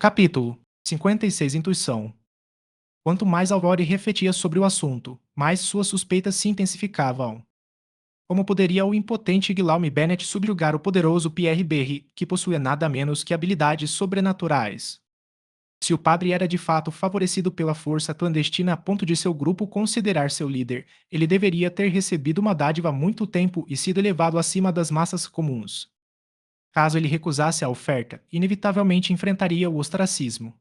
Capítulo 56. Intuição. Quanto mais Aurore refletia sobre o assunto, mais suas suspeitas se intensificavam. Como poderia o impotente Guillaume Bennett subjugar o poderoso Pierre Berry, que possuía nada menos que habilidades sobrenaturais? Se o padre era de fato favorecido pela força clandestina a ponto de seu grupo considerar seu líder, ele deveria ter recebido uma dádiva há muito tempo e sido elevado acima das massas comuns. Caso ele recusasse a oferta, inevitavelmente enfrentaria o ostracismo.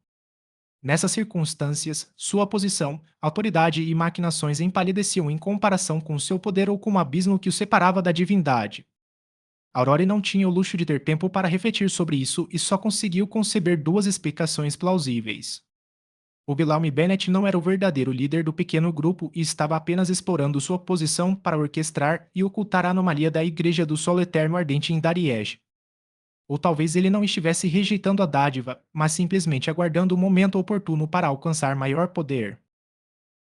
Nessas circunstâncias, sua posição, autoridade e maquinações empalideciam em comparação com seu poder ou com o abismo que o separava da divindade. Aurore não tinha o luxo de ter tempo para refletir sobre isso e só conseguiu conceber duas explicações plausíveis. O Guillaume Bennett não era o verdadeiro líder do pequeno grupo e estava apenas explorando sua posição para orquestrar e ocultar a anomalia da Igreja do Sol Eterno Ardente em Dariege. Ou talvez ele não estivesse rejeitando a dádiva, mas simplesmente aguardando o momento oportuno para alcançar maior poder.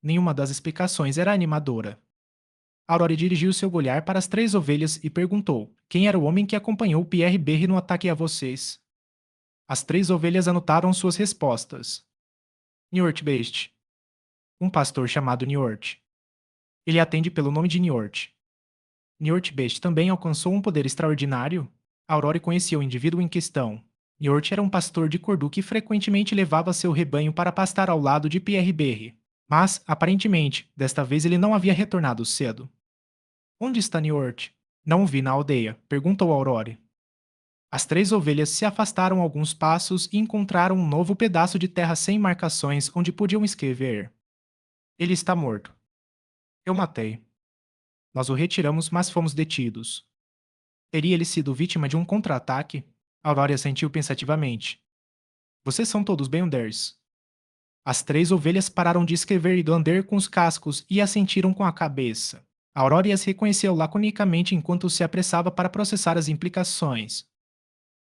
Nenhuma das explicações era animadora. Aurore dirigiu seu olhar para as três ovelhas e perguntou: quem era o homem que acompanhou Pierre Berry no ataque a vocês? As três ovelhas anotaram suas respostas. Niort Best. Um pastor chamado Niort. Ele atende pelo nome de Niort. Niort Best também alcançou um poder extraordinário? Aurore conhecia o indivíduo em questão. Niort era um pastor de Cordu que frequentemente levava seu rebanho para pastar ao lado de Pierre Berry. Mas, aparentemente, desta vez ele não havia retornado cedo. Onde está Niort? Não o vi na aldeia, perguntou Aurore. As três ovelhas se afastaram alguns passos e encontraram um novo pedaço de terra sem marcações onde podiam escrever. Ele está morto. Eu matei. Nós o retiramos, mas fomos detidos. Teria ele sido vítima de um contra-ataque? Aurora assentiu pensativamente. Vocês são todos Beyonders. As três ovelhas pararam de escrever e lamber com os cascos e assentiram com a cabeça. Aurora as reconheceu laconicamente enquanto se apressava para processar as implicações.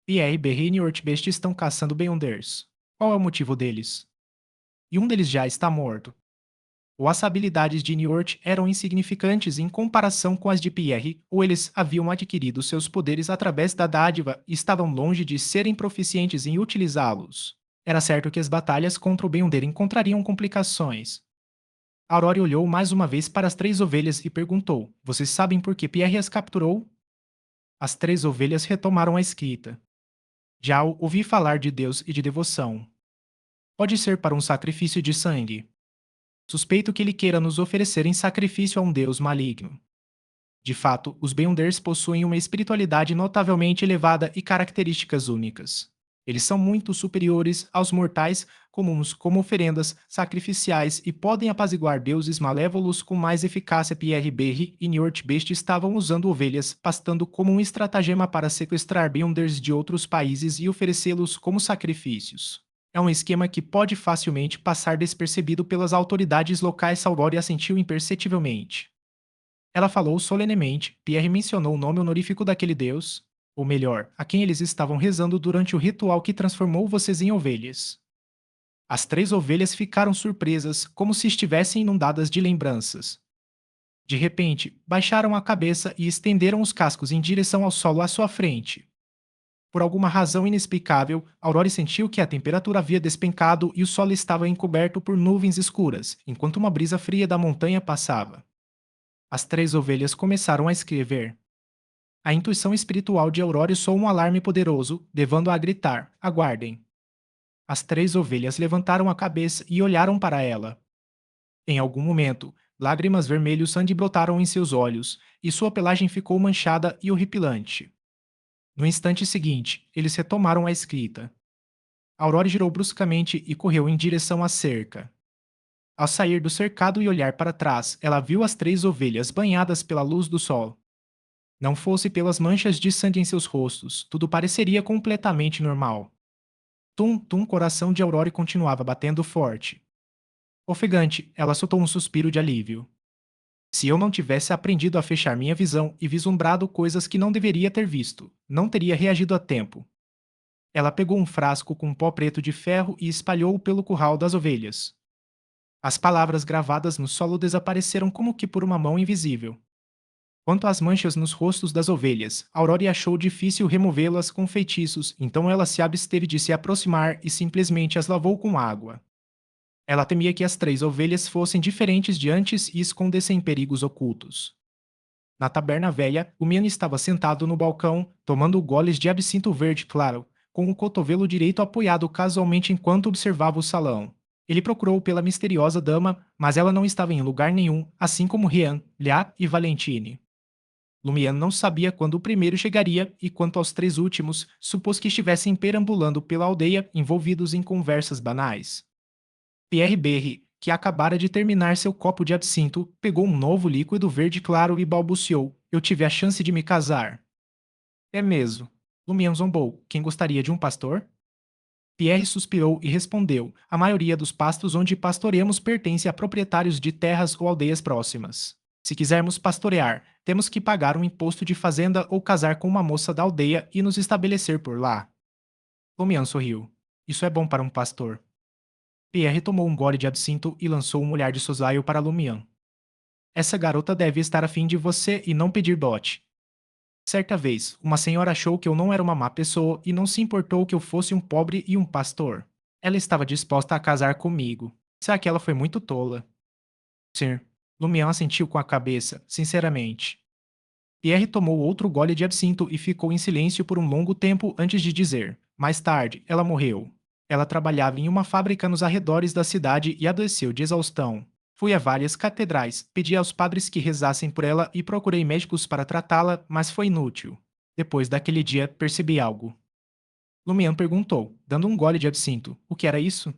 Pierre, Berrine e Ortbest estão caçando Beyonders. Qual é o motivo deles? E um deles já está morto. Ou as habilidades de Niort eram insignificantes em comparação com as de Pierre, ou eles haviam adquirido seus poderes através da dádiva e estavam longe de serem proficientes em utilizá-los. Era certo que as batalhas contra o Beyonder encontrariam complicações. Aurore olhou mais uma vez para as três ovelhas e perguntou: vocês sabem por que Pierre as capturou? As três ovelhas retomaram a escrita. Já ouvi falar de Deus e de devoção. Pode ser para um sacrifício de sangue. Suspeito que ele queira nos oferecer em sacrifício a um deus maligno. De fato, os Beyonders possuem uma espiritualidade notavelmente elevada e características únicas. Eles são muito superiores aos mortais comuns como oferendas sacrificiais e podem apaziguar deuses malévolos com mais eficácia. Pierre Berry e Niort Best estavam usando ovelhas pastando como um estratagema para sequestrar Beyonders de outros países e oferecê-los como sacrifícios. É um esquema que pode facilmente passar despercebido pelas autoridades locais. Aurore assentiu imperceptivelmente. Ela falou solenemente. Pierre mencionou o nome honorífico daquele deus, ou melhor, a quem eles estavam rezando durante o ritual que transformou vocês em ovelhas. As três ovelhas ficaram surpresas, como se estivessem inundadas de lembranças. De repente, baixaram a cabeça e estenderam os cascos em direção ao solo à sua frente. Por alguma razão inexplicável, Aurore sentiu que a temperatura havia despencado e o solo estava encoberto por nuvens escuras, enquanto uma brisa fria da montanha passava. As três ovelhas começaram a escrever. A intuição espiritual de Aurore soou um alarme poderoso, levando-a a gritar: aguardem. As três ovelhas levantaram a cabeça e olharam para ela. Em algum momento, lágrimas vermelhos sangue brotaram em seus olhos, e sua pelagem ficou manchada e horripilante. No instante seguinte, eles retomaram a escrita. Aurore girou bruscamente e correu em direção à cerca. Ao sair do cercado e olhar para trás, ela viu as três ovelhas banhadas pela luz do sol. Não fosse pelas manchas de sangue em seus rostos, tudo pareceria completamente normal. Tum-tum, coração de Aurore continuava batendo forte. Ofegante, ela soltou um suspiro de alívio. Se eu não tivesse aprendido a fechar minha visão e vislumbrado coisas que não deveria ter visto, não teria reagido a tempo. Ela pegou um frasco com pó preto de ferro e espalhou-o pelo curral das ovelhas. As palavras gravadas no solo desapareceram como que por uma mão invisível. Quanto às manchas nos rostos das ovelhas, Aurora achou difícil removê-las com feitiços, então ela se absteve de se aproximar e simplesmente as lavou com água. Ela temia que as 3 ovelhas fossem diferentes de antes e escondessem perigos ocultos. Na taberna velha, o menino estava sentado no balcão, tomando goles de absinto verde claro, com o cotovelo direito apoiado casualmente enquanto observava o salão. Ele procurou pela misteriosa dama, mas ela não estava em lugar nenhum, assim como Rian, Liá e Valentine. Lumian não sabia quando o primeiro chegaria e, quanto aos 3 últimos, supôs que estivessem perambulando pela aldeia envolvidos em conversas banais. Pierre Berry, que acabara de terminar seu copo de absinto, pegou um novo líquido verde claro e balbuciou: "Eu tive a chance de me casar." "É mesmo." Lumian zombou. "Quem gostaria de um pastor?" Pierre suspirou e respondeu: "A maioria dos pastos onde pastoreamos pertence a proprietários de terras ou aldeias próximas. Se quisermos pastorear, temos que pagar um imposto de fazenda ou casar com uma moça da aldeia e nos estabelecer por lá." Lumian sorriu. "Isso é bom para um pastor." Pierre tomou um gole de absinto e lançou um olhar de soslaio para Lumian. "Essa garota deve estar afim de você e não pedir dote." Certa vez, uma senhora achou que eu não era uma má pessoa e não se importou que eu fosse um pobre e um pastor. Ela estava disposta a casar comigo. Será que ela foi muito tola? Sim. Lumian assentiu com a cabeça, sinceramente. Pierre tomou outro gole de absinto e ficou em silêncio por um longo tempo antes de dizer: "Mais tarde, ela morreu. Ela trabalhava em uma fábrica nos arredores da cidade e adoeceu de exaustão. Fui a várias catedrais, pedi aos padres que rezassem por ela e procurei médicos para tratá-la, mas foi inútil. Depois daquele dia, percebi algo." Lumian perguntou, dando um gole de absinto: "O que era isso?"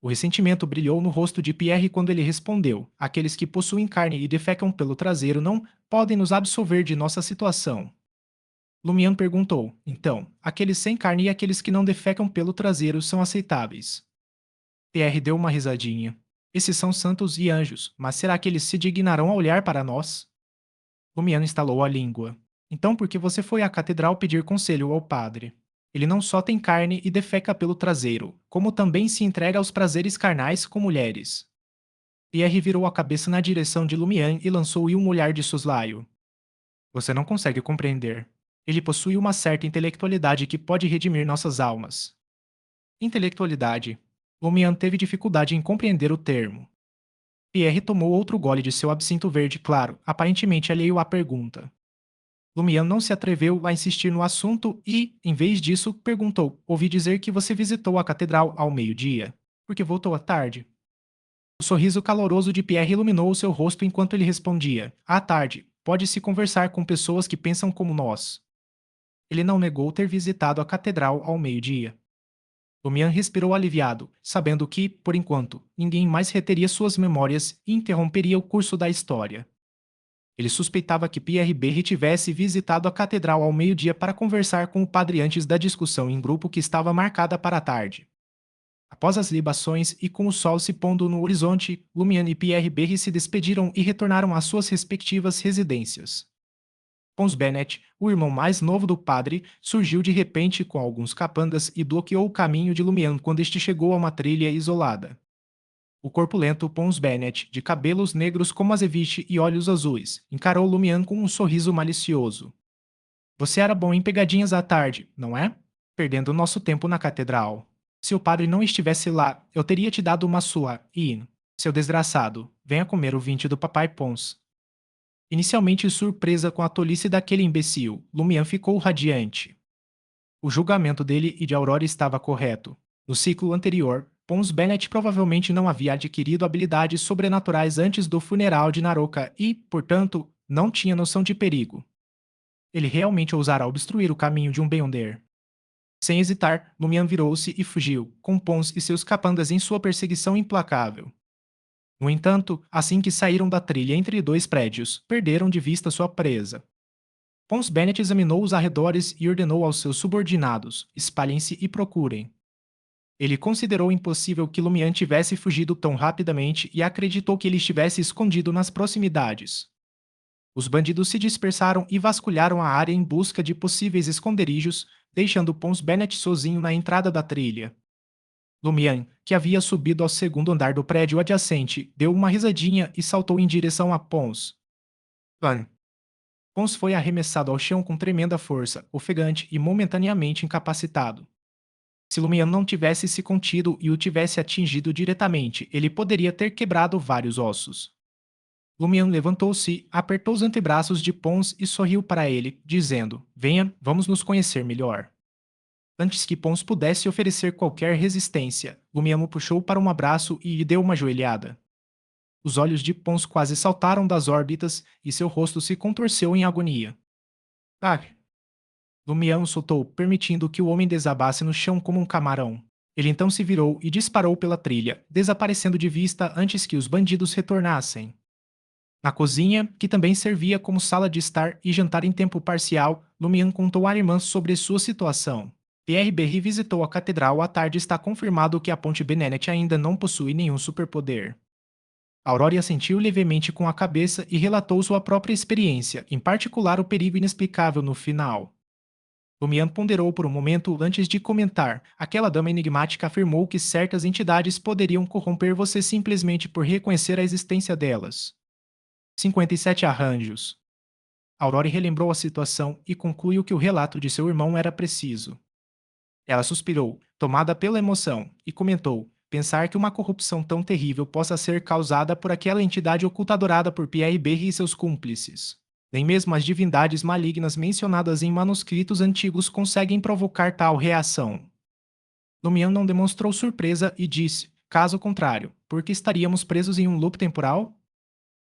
O ressentimento brilhou no rosto de Pierre quando ele respondeu: "Aqueles que possuem carne e defecam pelo traseiro não podem nos absolver de nossa situação." Lumian perguntou: "Então, aqueles sem carne e aqueles que não defecam pelo traseiro são aceitáveis?" Pierre deu uma risadinha. "Esses são santos e anjos, mas será que eles se dignarão a olhar para nós?" Lumian estalou a língua. "Então por que você foi à catedral pedir conselho ao padre? Ele não só tem carne e defeca pelo traseiro, como também se entrega aos prazeres carnais com mulheres." Pierre virou a cabeça na direção de Lumian e lançou-lhe um olhar de soslaio. "Você não consegue compreender. Ele possui uma certa intelectualidade que pode redimir nossas almas." Intelectualidade. Lumian teve dificuldade em compreender o termo. Pierre tomou outro gole de seu absinto verde claro, aparentemente alheio à pergunta. Lumian não se atreveu a insistir no assunto e, em vez disso, perguntou: "Ouvi dizer que você visitou a catedral ao meio-dia. Por que voltou à tarde?" O sorriso caloroso de Pierre iluminou o seu rosto enquanto ele respondia: "À tarde, pode-se conversar com pessoas que pensam como nós." Ele não negou ter visitado a catedral ao meio-dia. Lumian respirou aliviado, sabendo que, por enquanto, ninguém mais reteria suas memórias e interromperia o curso da história. Ele suspeitava que Pierre Berry tivesse visitado a catedral ao meio-dia para conversar com o padre antes da discussão em grupo que estava marcada para a tarde. Após as libações e com o sol se pondo no horizonte, Lumian e Pierre Berry se despediram e retornaram às suas respectivas residências. Pons Bennett, o irmão mais novo do padre, surgiu de repente com alguns capandas e bloqueou o caminho de Lumian quando este chegou a uma trilha isolada. O corpulento Pons Bennett, de cabelos negros como azeite e olhos azuis, encarou Lumian com um sorriso malicioso. "Você era bom em pegadinhas à tarde, não é? Perdendo nosso tempo na catedral. Se o padre não estivesse lá, eu teria te dado uma sua, e, seu desgraçado, venha comer o vinte do papai Pons." Inicialmente surpresa com a tolice daquele imbecil, Lumian ficou radiante. O julgamento dele e de Aurora estava correto. No ciclo anterior, Pons Bennett provavelmente não havia adquirido habilidades sobrenaturais antes do funeral de Naroka e, portanto, não tinha noção de perigo. Ele realmente ousara obstruir o caminho de um Beyonder. Sem hesitar, Lumian virou-se e fugiu, com Pons e seus capandas em sua perseguição implacável. No entanto, assim que saíram da trilha entre 2 prédios, perderam de vista sua presa. Pons Bennett examinou os arredores e ordenou aos seus subordinados: "Espalhem-se e procurem." Ele considerou impossível que Lumian tivesse fugido tão rapidamente e acreditou que ele estivesse escondido nas proximidades. Os bandidos se dispersaram e vasculharam a área em busca de possíveis esconderijos, deixando Pons Bennett sozinho na entrada da trilha. Lumian, que havia subido ao segundo andar do prédio adjacente, deu uma risadinha e saltou em direção a Pons. "Van." Pons foi arremessado ao chão com tremenda força, ofegante e momentaneamente incapacitado. Se Lumian não tivesse se contido e o tivesse atingido diretamente, ele poderia ter quebrado vários ossos. Lumian levantou-se, apertou os antebraços de Pons e sorriu para ele, dizendo: Venha, vamos nos conhecer melhor. Antes que Pons pudesse oferecer qualquer resistência, Lumian o puxou para um abraço e lhe deu uma joelhada. Os olhos de Pons quase saltaram das órbitas e seu rosto se contorceu em agonia. Ah! Lumian o soltou, permitindo que o homem desabasse no chão como um camarão. Ele então se virou e disparou pela trilha, desaparecendo de vista antes que os bandidos retornassem. Na cozinha, que também servia como sala de estar e jantar em tempo parcial, Lumian contou à irmã sobre sua situação. Pierre Berry visitou a catedral à tarde e está confirmado que a Ponte Benenet ainda não possui nenhum superpoder. Aurora assentiu levemente com a cabeça e relatou sua própria experiência, em particular o perigo inexplicável no final. Lumian ponderou por um momento antes de comentar. Aquela dama enigmática afirmou que certas entidades poderiam corromper você simplesmente por reconhecer a existência delas. 57 arranjos. Aurora relembrou a situação e concluiu que o relato de seu irmão era preciso. Ela suspirou, tomada pela emoção, e comentou: pensar que uma corrupção tão terrível possa ser causada por aquela entidade oculta adorada por Pierre Berry e seus cúmplices. Nem mesmo as divindades malignas mencionadas em manuscritos antigos conseguem provocar tal reação. Lumian não demonstrou surpresa e disse: caso contrário, por que estaríamos presos em um loop temporal?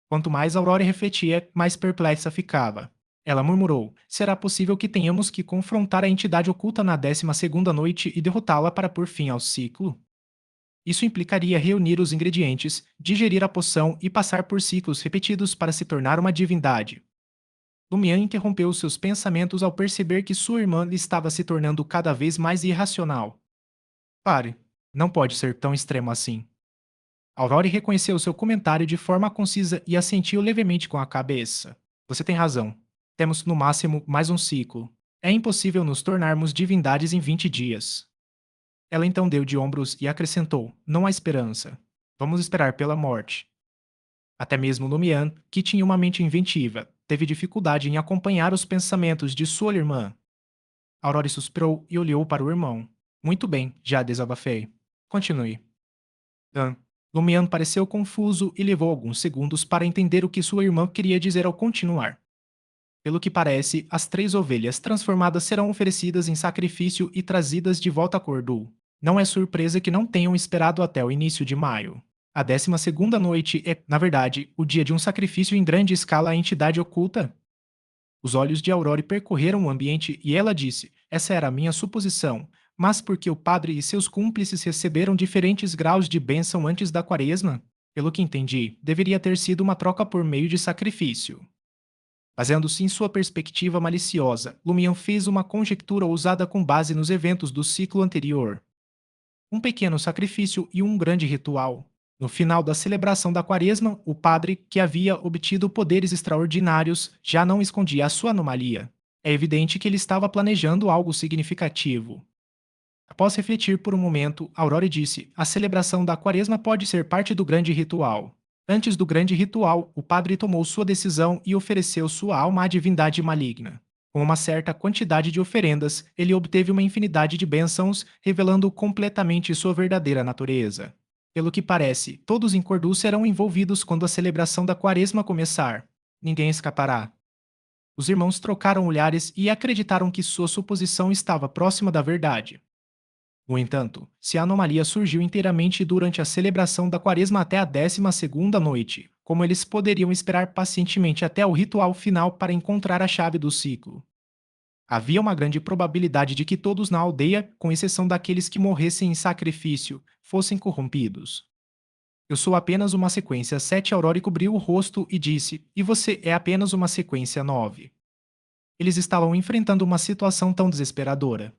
Quanto mais Aurora refletia, mais perplexa ficava. Ela murmurou: será possível que tenhamos que confrontar a entidade oculta na 12ª noite e derrotá-la para pôr fim ao ciclo? Isso implicaria reunir os ingredientes, digerir a poção e passar por ciclos repetidos para se tornar uma divindade. Lumian interrompeu seus pensamentos ao perceber que sua irmã lhe estava se tornando cada vez mais irracional. Pare. Não pode ser tão extremo assim. Aurora reconheceu seu comentário de forma concisa e assentiu levemente com a cabeça. Você tem razão. Temos, no máximo, mais um ciclo. É impossível nos tornarmos divindades em 20 dias. Ela então deu de ombros e acrescentou: não há esperança. Vamos esperar pela morte. Até mesmo Lumian, que tinha uma mente inventiva, teve dificuldade em acompanhar os pensamentos de sua irmã. Aurora suspirou e olhou para o irmão. Muito bem, já desabafei. Continue. Dan. Lumian pareceu confuso e levou alguns segundos para entender o que sua irmã queria dizer ao continuar. Pelo que parece, as 3 ovelhas transformadas serão oferecidas em sacrifício e trazidas de volta a Cordu. Não é surpresa que não tenham esperado até o início de maio. A 12ª noite é, na verdade, o dia de um sacrifício em grande escala à entidade oculta? Os olhos de Aurora percorreram o ambiente e ela disse: essa era a minha suposição, mas porque o padre e seus cúmplices receberam diferentes graus de bênção antes da quaresma? Pelo que entendi, deveria ter sido uma troca por meio de sacrifício. Baseando-se em sua perspectiva maliciosa, Lumian fez uma conjectura ousada com base nos eventos do ciclo anterior. Um pequeno sacrifício e um grande ritual. No final da celebração da quaresma, o padre, que havia obtido poderes extraordinários, já não escondia a sua anomalia. É evidente que ele estava planejando algo significativo. Após refletir por um momento, Aurora disse: a celebração da quaresma pode ser parte do grande ritual. Antes do grande ritual, o padre tomou sua decisão e ofereceu sua alma à divindade maligna. Com uma certa quantidade de oferendas, ele obteve uma infinidade de bênçãos, revelando completamente sua verdadeira natureza. Pelo que parece, todos em Cordu serão envolvidos quando a celebração da quaresma começar. Ninguém escapará. Os irmãos trocaram olhares e acreditaram que sua suposição estava próxima da verdade. No entanto, se a anomalia surgiu inteiramente durante a celebração da quaresma até a 12ª noite, como eles poderiam esperar pacientemente até o ritual final para encontrar a chave do ciclo? Havia uma grande probabilidade de que todos na aldeia, com exceção daqueles que morressem em sacrifício, fossem corrompidos. Eu sou apenas uma sequência 7. Aurora cobriu o rosto e disse: e você é apenas uma sequência 9. Eles estavam enfrentando uma situação tão desesperadora.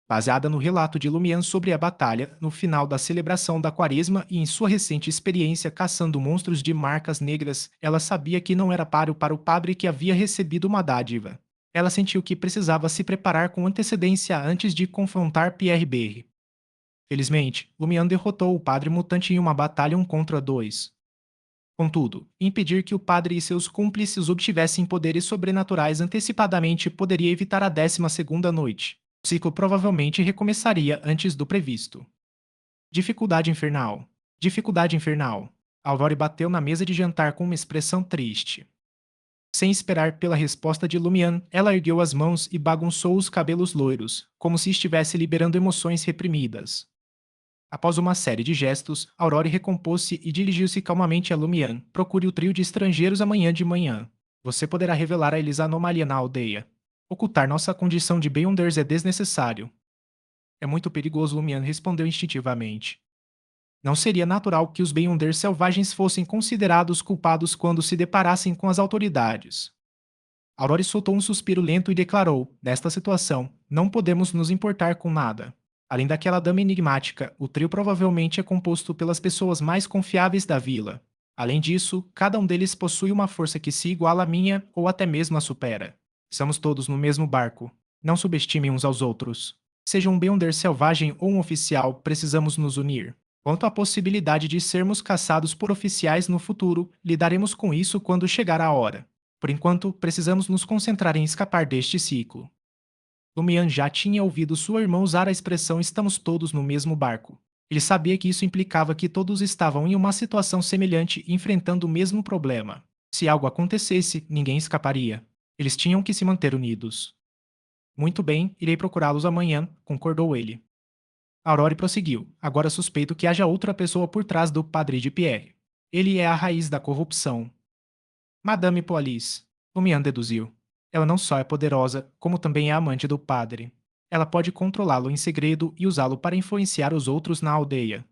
Baseada no relato de Lumian sobre a batalha, no final da celebração da quaresma e em sua recente experiência caçando monstros de marcas negras, ela sabia que não era páreo para o padre que havia recebido uma dádiva. Ela sentiu que precisava se preparar com antecedência antes de confrontar Pierre Berry. Felizmente, Lumian derrotou o padre mutante em uma batalha 1 contra 2. Contudo, impedir que o padre e seus cúmplices obtivessem poderes sobrenaturais antecipadamente poderia evitar a 12ª noite. O ciclo provavelmente recomeçaria antes do previsto. Dificuldade infernal. Dificuldade infernal. Aurore bateu na mesa de jantar com uma expressão triste. Sem esperar pela resposta de Lumian, ela ergueu as mãos e bagunçou os cabelos loiros, como se estivesse liberando emoções reprimidas. Após uma série de gestos, Aurore recompôs-se e dirigiu-se calmamente a Lumian. Procure o trio de estrangeiros amanhã de manhã. Você poderá revelar a eles a anomalia na aldeia. Ocultar nossa condição de Beyonders é desnecessário. É muito perigoso, Lumian respondeu instintivamente. Não seria natural que os Beyonders selvagens fossem considerados culpados quando se deparassem com as autoridades. Aurore soltou um suspiro lento e declarou: nesta situação, não podemos nos importar com nada. Além daquela dama enigmática, o trio provavelmente é composto pelas pessoas mais confiáveis da vila. Além disso, cada um deles possui uma força que se iguala à minha ou até mesmo a supera. Estamos todos no mesmo barco. Não subestimem uns aos outros. Seja um Beyonder selvagem ou um oficial, precisamos nos unir. Quanto à possibilidade de sermos caçados por oficiais no futuro, lidaremos com isso quando chegar a hora. Por enquanto, precisamos nos concentrar em escapar deste ciclo. Lumian já tinha ouvido sua irmã usar a expressão estamos todos no mesmo barco. Ele sabia que isso implicava que todos estavam em uma situação semelhante e enfrentando o mesmo problema. Se algo acontecesse, ninguém escaparia. Eles tinham que se manter unidos. Muito bem, irei procurá-los amanhã, concordou ele. Aurore prosseguiu. Agora suspeito que haja outra pessoa por trás do Padre de Pierre. Ele é a raiz da corrupção. Madame Polis, Lumian deduziu. Ela não só é poderosa, como também é amante do padre. Ela pode controlá-lo em segredo e usá-lo para influenciar os outros na aldeia.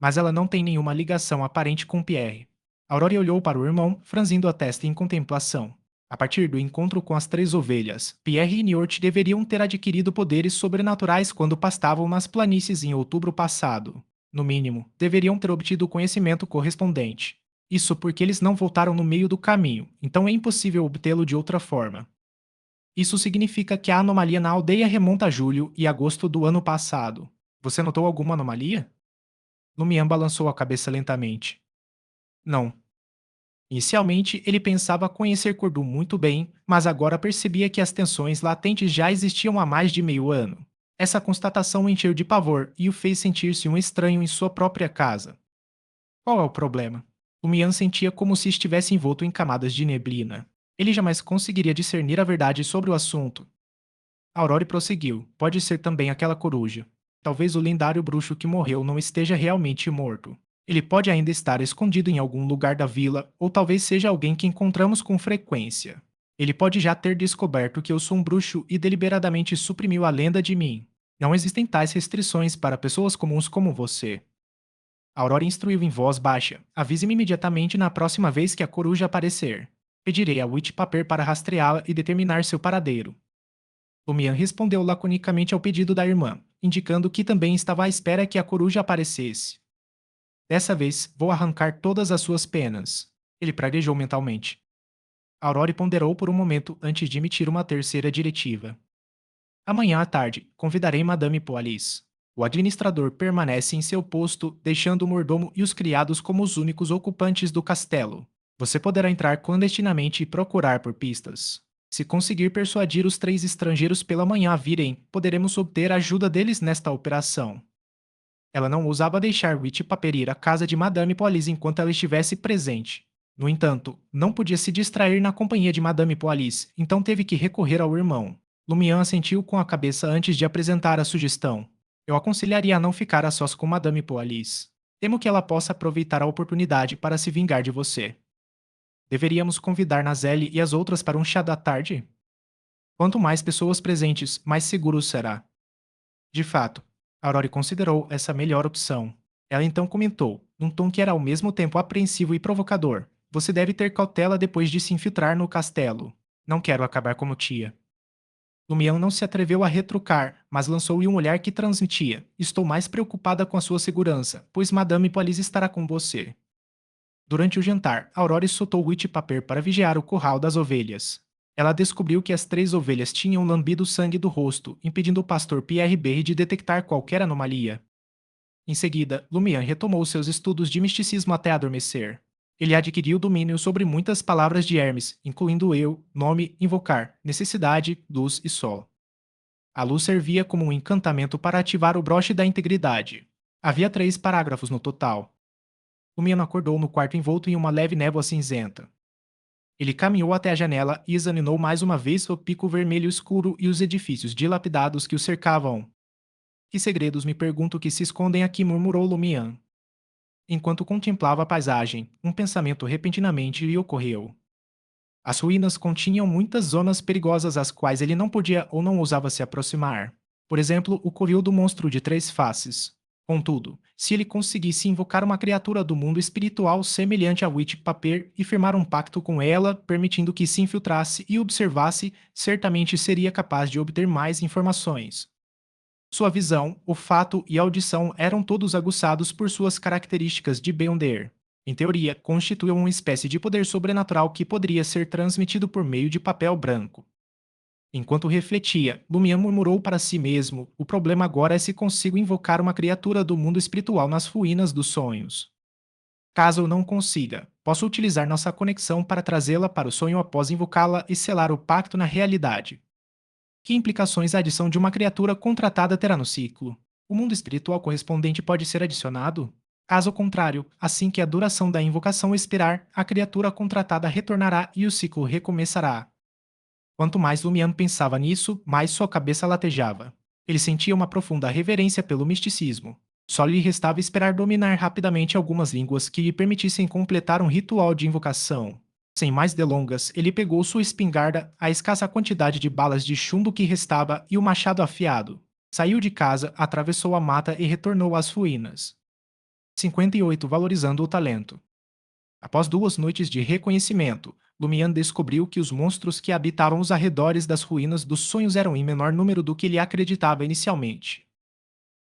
Mas ela não tem nenhuma ligação aparente com Pierre. Aurore olhou para o irmão, franzindo a testa em contemplação. A partir do encontro com as 3 ovelhas, Pierre e Niort deveriam ter adquirido poderes sobrenaturais quando pastavam nas planícies em outubro passado. No mínimo, deveriam ter obtido o conhecimento correspondente. Isso porque eles não voltaram no meio do caminho, então é impossível obtê-lo de outra forma. Isso significa que a anomalia na aldeia remonta a julho e agosto do ano passado. Você notou alguma anomalia? Lumian balançou a cabeça lentamente. Não. Inicialmente, ele pensava conhecer Cordu muito bem, mas agora percebia que as tensões latentes já existiam há mais de meio ano. Essa constatação o encheu de pavor e o fez sentir-se um estranho em sua própria casa. Qual é o problema? Lumian sentia como se estivesse envolto em camadas de neblina. Ele jamais conseguiria discernir a verdade sobre o assunto. Aurore prosseguiu. Pode ser também aquela coruja. Talvez o lendário bruxo que morreu não esteja realmente morto. Ele pode ainda estar escondido em algum lugar da vila, ou talvez seja alguém que encontramos com frequência. Ele pode já ter descoberto que eu sou um bruxo e deliberadamente suprimiu a lenda de mim. Não existem tais restrições para pessoas comuns como você. Aurora instruiu em voz baixa. Avise-me imediatamente na próxima vez que a coruja aparecer. Pedirei a Witch Paper para rastreá-la e determinar seu paradeiro. Lumian respondeu laconicamente ao pedido da irmã, indicando que também estava à espera que a coruja aparecesse. Dessa vez, vou arrancar todas as suas penas. Ele praguejou mentalmente. Aurore ponderou por um momento antes de emitir uma terceira diretiva. Amanhã à tarde, convidarei Madame Poalis. O administrador permanece em seu posto, deixando o mordomo e os criados como os únicos ocupantes do castelo. Você poderá entrar clandestinamente e procurar por pistas. Se conseguir persuadir os 3 estrangeiros pela manhã a virem, poderemos obter a ajuda deles nesta operação. Ela não ousava deixar Witch Paper ir à casa de Madame Poalis enquanto ela estivesse presente. No entanto, não podia se distrair na companhia de Madame Poalis, então teve que recorrer ao irmão. Lumian assentiu com a cabeça antes de apresentar a sugestão. Eu aconselharia a não ficar a sós com Madame Poalis. Temo que ela possa aproveitar a oportunidade para se vingar de você. Deveríamos convidar Nazelle e as outras para um chá da tarde? Quanto mais pessoas presentes, mais seguro será. De fato, Aurore considerou essa a melhor opção. Ela então comentou, num tom que era ao mesmo tempo apreensivo e provocador: Você deve ter cautela depois de se infiltrar no castelo. Não quero acabar como tia. Lumião não se atreveu a retrucar, mas lançou-lhe um olhar que transmitia: Estou mais preocupada com a sua segurança, pois Madame Polis estará com você. Durante o jantar, Aurore soltou Witch Paper para vigiar o curral das ovelhas. Ela descobriu que as 3 ovelhas tinham lambido o sangue do rosto, impedindo o pastor Pierre Berry de detectar qualquer anomalia. Em seguida, Lumian retomou seus estudos de misticismo até adormecer. Ele adquiriu domínio sobre muitas palavras de Hermes, incluindo eu, nome, invocar, necessidade, luz e sol. A luz servia como um encantamento para ativar o broche da integridade. Havia 3 parágrafos no total. Lumiano acordou no quarto envolto em uma leve névoa cinzenta. Ele caminhou até a janela e examinou mais uma vez o pico vermelho escuro e os edifícios dilapidados que o cercavam. Que segredos me pergunto que se escondem aqui, murmurou Lumian. Enquanto contemplava a paisagem, um pensamento repentinamente lhe ocorreu. As ruínas continham muitas zonas perigosas às quais ele não podia ou não ousava se aproximar. Por exemplo, o covil do monstro de 3 faces. Contudo, se ele conseguisse invocar uma criatura do mundo espiritual semelhante a Witch Paper e firmar um pacto com ela, permitindo que se infiltrasse e observasse, certamente seria capaz de obter mais informações. Sua visão, olfato e audição eram todos aguçados por suas características de Beyonder. Em teoria, constituíam uma espécie de poder sobrenatural que poderia ser transmitido por meio de papel branco. Enquanto refletia, Lumian murmurou para si mesmo: o problema agora é se consigo invocar uma criatura do mundo espiritual nas ruínas dos sonhos. Caso eu não consiga, posso utilizar nossa conexão para trazê-la para o sonho após invocá-la e selar o pacto na realidade. Que implicações a adição de uma criatura contratada terá no ciclo? O mundo espiritual correspondente pode ser adicionado? Caso contrário, assim que a duração da invocação expirar, a criatura contratada retornará e o ciclo recomeçará. Quanto mais Lumiano pensava nisso, mais sua cabeça latejava. Ele sentia uma profunda reverência pelo misticismo. Só lhe restava esperar dominar rapidamente algumas línguas que lhe permitissem completar um ritual de invocação. Sem mais delongas, ele pegou sua espingarda, a escassa quantidade de balas de chumbo que restava e o machado afiado. Saiu de casa, atravessou a mata e retornou às ruínas. 58 Valorizando o talento. Após 2 noites de reconhecimento, Lumian descobriu que os monstros que habitavam os arredores das ruínas dos sonhos eram em menor número do que ele acreditava inicialmente.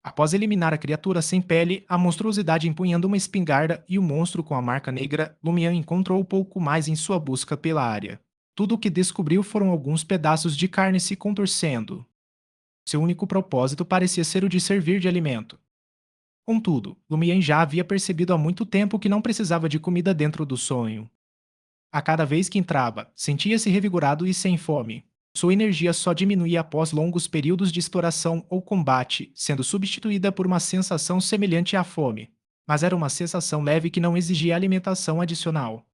Após eliminar a criatura sem pele, a monstruosidade empunhando uma espingarda e o monstro com a marca negra, Lumian encontrou pouco mais em sua busca pela área. Tudo o que descobriu foram alguns pedaços de carne se contorcendo. Seu único propósito parecia ser o de servir de alimento. Contudo, Lumian já havia percebido há muito tempo que não precisava de comida dentro do sonho. A cada vez que entrava, sentia-se revigorado e sem fome. Sua energia só diminuía após longos períodos de exploração ou combate, sendo substituída por uma sensação semelhante à fome. Mas era uma sensação leve que não exigia alimentação adicional.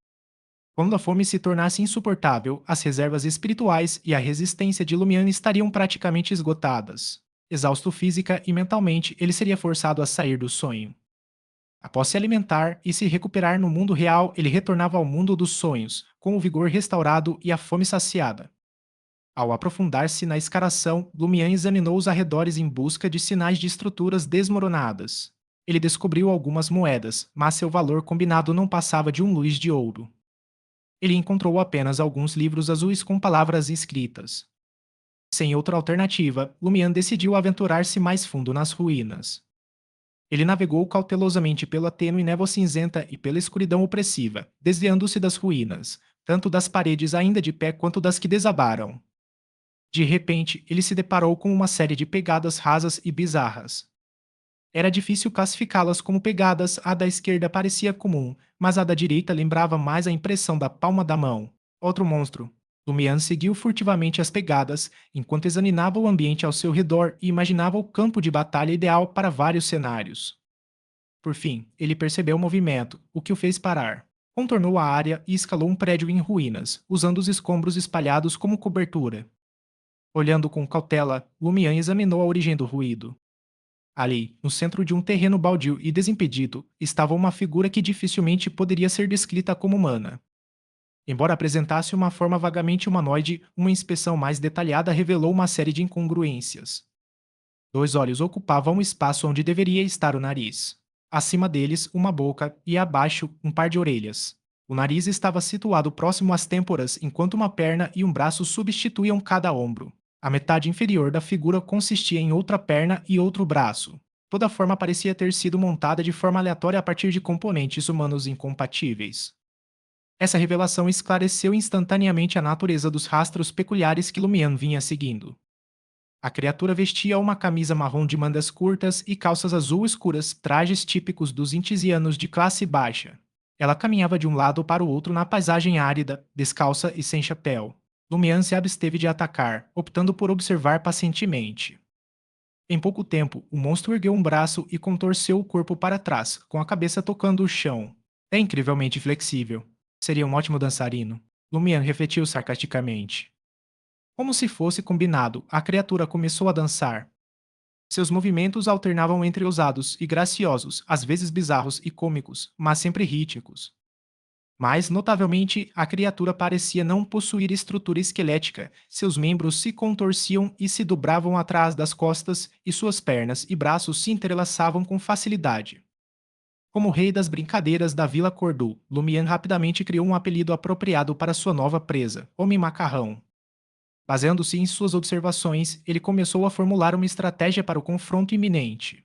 Quando a fome se tornasse insuportável, as reservas espirituais e a resistência de Lumiane estariam praticamente esgotadas. Exausto física e mentalmente, ele seria forçado a sair do sonho. Após se alimentar e se recuperar no mundo real, ele retornava ao mundo dos sonhos, com o vigor restaurado e a fome saciada. Ao aprofundar-se na escaração, Lumian examinou os arredores em busca de sinais de estruturas desmoronadas. Ele descobriu algumas moedas, mas seu valor combinado não passava de um luiz de ouro. Ele encontrou apenas alguns livros azuis com palavras escritas. Sem outra alternativa, Lumian decidiu aventurar-se mais fundo nas ruínas. Ele navegou cautelosamente pela tênue névoa cinzenta e pela escuridão opressiva, desviando-se das ruínas, tanto das paredes ainda de pé quanto das que desabaram. De repente, ele se deparou com uma série de pegadas rasas e bizarras. Era difícil classificá-las como pegadas, a da esquerda parecia comum, mas a da direita lembrava mais a impressão da palma da mão. Outro monstro. Lumian seguiu furtivamente as pegadas, enquanto examinava o ambiente ao seu redor e imaginava o campo de batalha ideal para vários cenários. Por fim, ele percebeu o movimento, o que o fez parar. Contornou a área e escalou um prédio em ruínas, usando os escombros espalhados como cobertura. Olhando com cautela, Lumian examinou a origem do ruído. Ali, no centro de um terreno baldio e desimpedido, estava uma figura que dificilmente poderia ser descrita como humana. Embora apresentasse uma forma vagamente humanoide, uma inspeção mais detalhada revelou uma série de incongruências. 2 olhos ocupavam o espaço onde deveria estar o nariz. Acima deles, uma boca e abaixo, um par de orelhas. O nariz estava situado próximo às têmporas, enquanto uma perna e um braço substituíam cada ombro. A metade inferior da figura consistia em outra perna e outro braço. Toda a forma parecia ter sido montada de forma aleatória a partir de componentes humanos incompatíveis. Essa revelação esclareceu instantaneamente a natureza dos rastros peculiares que Lumian vinha seguindo. A criatura vestia uma camisa marrom de mangas curtas e calças azul escuras, trajes típicos dos intisianos de classe baixa. Ela caminhava de um lado para o outro na paisagem árida, descalça e sem chapéu. Lumian se absteve de atacar, optando por observar pacientemente. Em pouco tempo, o monstro ergueu um braço e contorceu o corpo para trás, com a cabeça tocando o chão. É incrivelmente flexível. Seria um ótimo dançarino. Lumian refletiu sarcasticamente. Como se fosse combinado, a criatura começou a dançar. Seus movimentos alternavam entre ousados e graciosos, às vezes bizarros e cômicos, mas sempre rítmicos. Mas, notavelmente, a criatura parecia não possuir estrutura esquelética. Seus membros se contorciam e se dobravam atrás das costas, e suas pernas e braços se entrelaçavam com facilidade. Como rei das brincadeiras da Vila Cordu, Lumian rapidamente criou um apelido apropriado para sua nova presa, Homem Macarrão. Baseando-se em suas observações, ele começou a formular uma estratégia para o confronto iminente.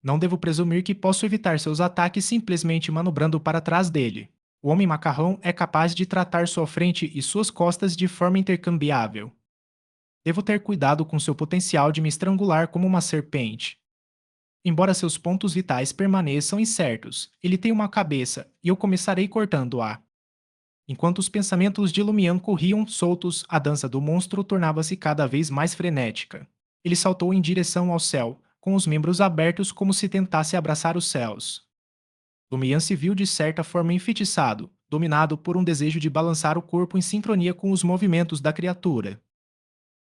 Não devo presumir que posso evitar seus ataques simplesmente manobrando para trás dele. O homem macarrão é capaz de tratar sua frente e suas costas de forma intercambiável. Devo ter cuidado com seu potencial de me estrangular como uma serpente. Embora seus pontos vitais permaneçam incertos, ele tem uma cabeça e eu começarei cortando-a. Enquanto os pensamentos de Lumian corriam soltos, a dança do monstro tornava-se cada vez mais frenética. Ele saltou em direção ao céu, com os membros abertos como se tentasse abraçar os céus. Lumian se viu de certa forma enfeitiçado, dominado por um desejo de balançar o corpo em sincronia com os movimentos da criatura.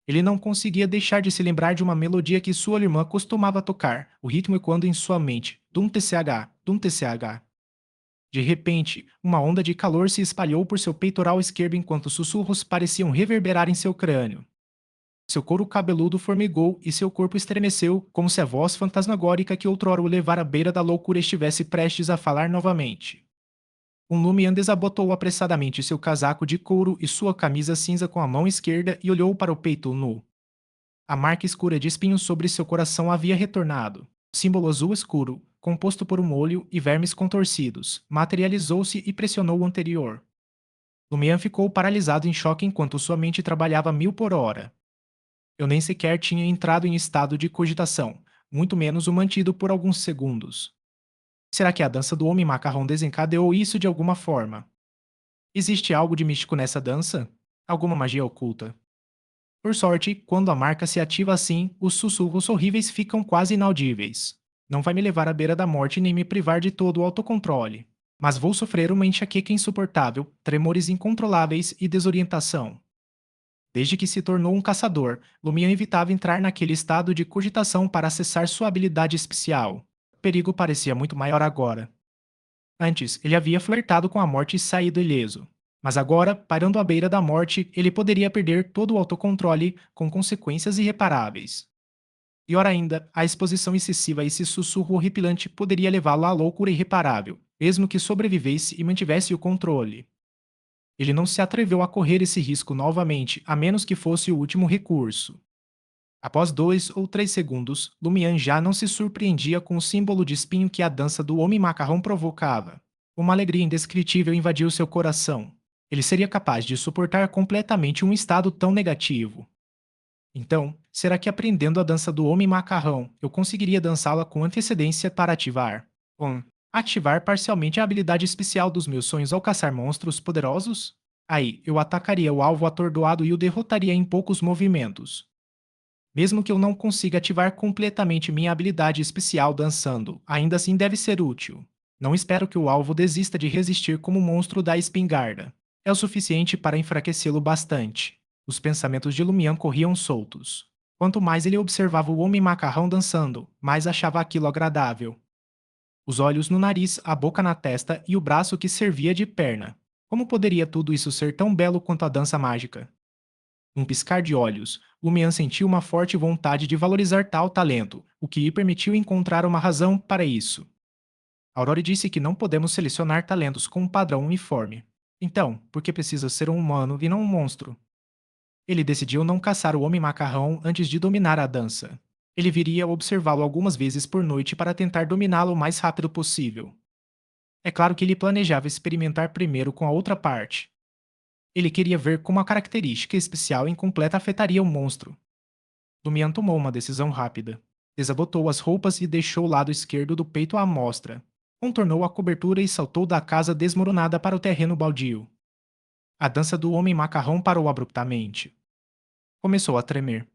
Ele não conseguia deixar de se lembrar de uma melodia que sua irmã costumava tocar, o ritmo ecoando em sua mente, dum tch, dum tch. De repente, uma onda de calor se espalhou por seu peitoral esquerdo enquanto sussurros pareciam reverberar em seu crânio. Seu couro cabeludo formigou e seu corpo estremeceu, como se a voz fantasmagórica que outrora o levara à beira da loucura estivesse prestes a falar novamente. Um Lumian desabotou apressadamente seu casaco de couro e sua camisa cinza com a mão esquerda e olhou para o peito nu. A marca escura de espinhos sobre seu coração havia retornado. O símbolo azul escuro, composto por um olho e vermes contorcidos, materializou-se e pressionou o anterior. Lumian ficou paralisado em choque enquanto sua mente trabalhava a 1000 por hora. Eu nem sequer tinha entrado em estado de cogitação, muito menos o mantido por alguns segundos. Será que a dança do homem macarrão desencadeou isso de alguma forma? Existe algo de místico nessa dança? Alguma magia oculta? Por sorte, quando a marca se ativa assim, os sussurros horríveis ficam quase inaudíveis. Não vai me levar à beira da morte nem me privar de todo o autocontrole. Mas vou sofrer uma enxaqueca insuportável, tremores incontroláveis e desorientação. Desde que se tornou um caçador, Lumian evitava entrar naquele estado de cogitação para acessar sua habilidade especial. O perigo parecia muito maior agora. Antes, ele havia flertado com a morte e saído ileso. Mas agora, parando à beira da morte, ele poderia perder todo o autocontrole com consequências irreparáveis. Pior ainda, a exposição excessiva a esse sussurro horripilante poderia levá-lo à loucura irreparável, mesmo que sobrevivesse e mantivesse o controle. Ele não se atreveu a correr esse risco novamente, a menos que fosse o último recurso. Após 2 ou 3 segundos, Lumian já não se surpreendia com o símbolo de espinho que a dança do homem macarrão provocava. Uma alegria indescritível invadiu seu coração. Ele seria capaz de suportar completamente um estado tão negativo. Então, será que aprendendo a dança do homem macarrão, eu conseguiria dançá-la com antecedência para ativar? 1. Ativar parcialmente a habilidade especial dos meus sonhos ao caçar monstros poderosos? Aí, eu atacaria o alvo atordoado e o derrotaria em poucos movimentos. Mesmo que eu não consiga ativar completamente minha habilidade especial dançando, ainda assim deve ser útil. Não espero que o alvo desista de resistir como o monstro da espingarda. É o suficiente para enfraquecê-lo bastante. Os pensamentos de Lumian corriam soltos. Quanto mais ele observava o homem macarrão dançando, mais achava aquilo agradável. Os olhos no nariz, a boca na testa e o braço que servia de perna. Como poderia tudo isso ser tão belo quanto a dança mágica? Num piscar de olhos, Lumian sentiu uma forte vontade de valorizar tal talento, o que lhe permitiu encontrar uma razão para isso. Aurore disse que não podemos selecionar talentos com um padrão uniforme. Então, por que precisa ser um humano e não um monstro? Ele decidiu não caçar o homem macarrão antes de dominar a dança. Ele viria observá-lo algumas vezes por noite para tentar dominá-lo o mais rápido possível. É claro que ele planejava experimentar primeiro com a outra parte. Ele queria ver como a característica especial incompleta afetaria o monstro. Lumian tomou uma decisão rápida. Desabotou as roupas e deixou o lado esquerdo do peito à mostra. Contornou a cobertura e saltou da casa desmoronada para o terreno baldio. A dança do homem macarrão parou abruptamente. Começou a tremer.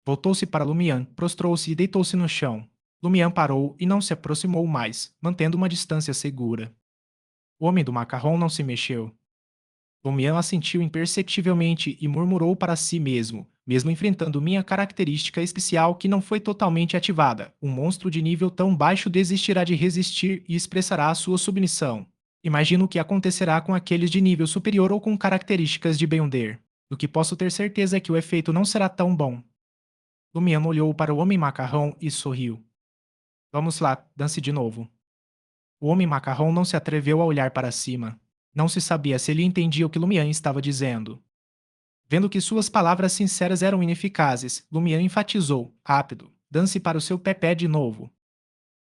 Voltou-se para Lumian, prostrou-se e deitou-se no chão. Lumian parou e não se aproximou mais, mantendo uma distância segura. O homem do macarrão não se mexeu. Lumian assentiu imperceptivelmente e murmurou para si mesmo, mesmo enfrentando minha característica especial que não foi totalmente ativada. Um monstro de nível tão baixo desistirá de resistir e expressará a sua submissão. Imagino o que acontecerá com aqueles de nível superior ou com características de Beyonder. Do que posso ter certeza é que o efeito não será tão bom. Lumian olhou para o homem macarrão e sorriu. Vamos lá, dance de novo. O homem macarrão não se atreveu a olhar para cima. Não se sabia se ele entendia o que Lumian estava dizendo. Vendo que suas palavras sinceras eram ineficazes, Lumian enfatizou, rápido, dance para o seu pé de novo.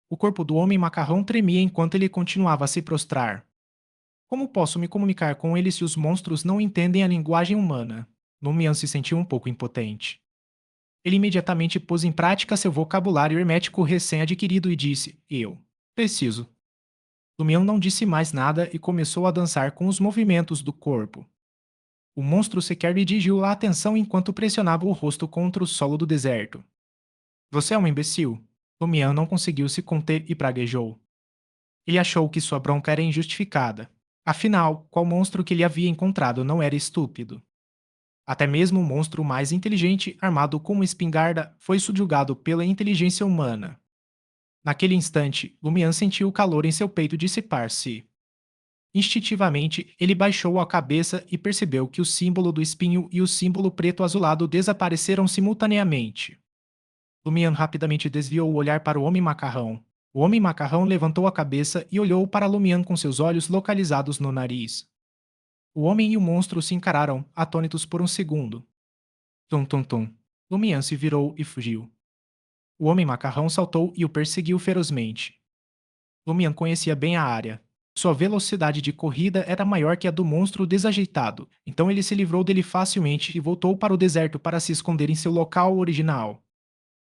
O corpo do homem macarrão tremia enquanto ele continuava a se prostrar. Como posso me comunicar com ele se os monstros não entendem a linguagem humana? Lumian se sentiu um pouco impotente. Ele imediatamente pôs em prática seu vocabulário hermético recém-adquirido e disse: Eu preciso. Lumião não disse mais nada e começou a dançar com os movimentos do corpo. O monstro sequer lhe dirigiu a atenção enquanto pressionava o rosto contra o solo do deserto. Você é um imbecil. Lumião não conseguiu se conter e praguejou. Ele achou que sua bronca era injustificada. Afinal, qual monstro que ele havia encontrado não era estúpido? Até mesmo o monstro mais inteligente, armado com uma espingarda, foi subjugado pela inteligência humana. Naquele instante, Lumian sentiu o calor em seu peito dissipar-se. Instintivamente, ele baixou a cabeça e percebeu que o símbolo do espinho e o símbolo preto azulado desapareceram simultaneamente. Lumian rapidamente desviou o olhar para o homem macarrão. O homem macarrão levantou a cabeça e olhou para Lumian com seus olhos localizados no nariz. O homem e o monstro se encararam, atônitos por um segundo. Tum tum tum. Lumian se virou e fugiu. O homem macarrão saltou e o perseguiu ferozmente. Lumian conhecia bem a área. Sua velocidade de corrida era maior que a do monstro desajeitado, então ele se livrou dele facilmente e voltou para o deserto para se esconder em seu local original.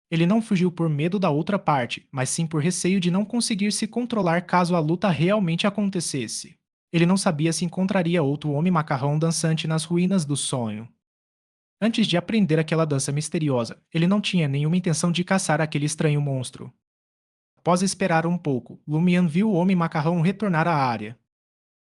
Ele não fugiu por medo da outra parte, mas sim por receio de não conseguir se controlar caso a luta realmente acontecesse. Ele não sabia se encontraria outro homem macarrão dançante nas ruínas do sonho. Antes de aprender aquela dança misteriosa, ele não tinha nenhuma intenção de caçar aquele estranho monstro. Após esperar um pouco, Lumian viu o homem macarrão retornar à área.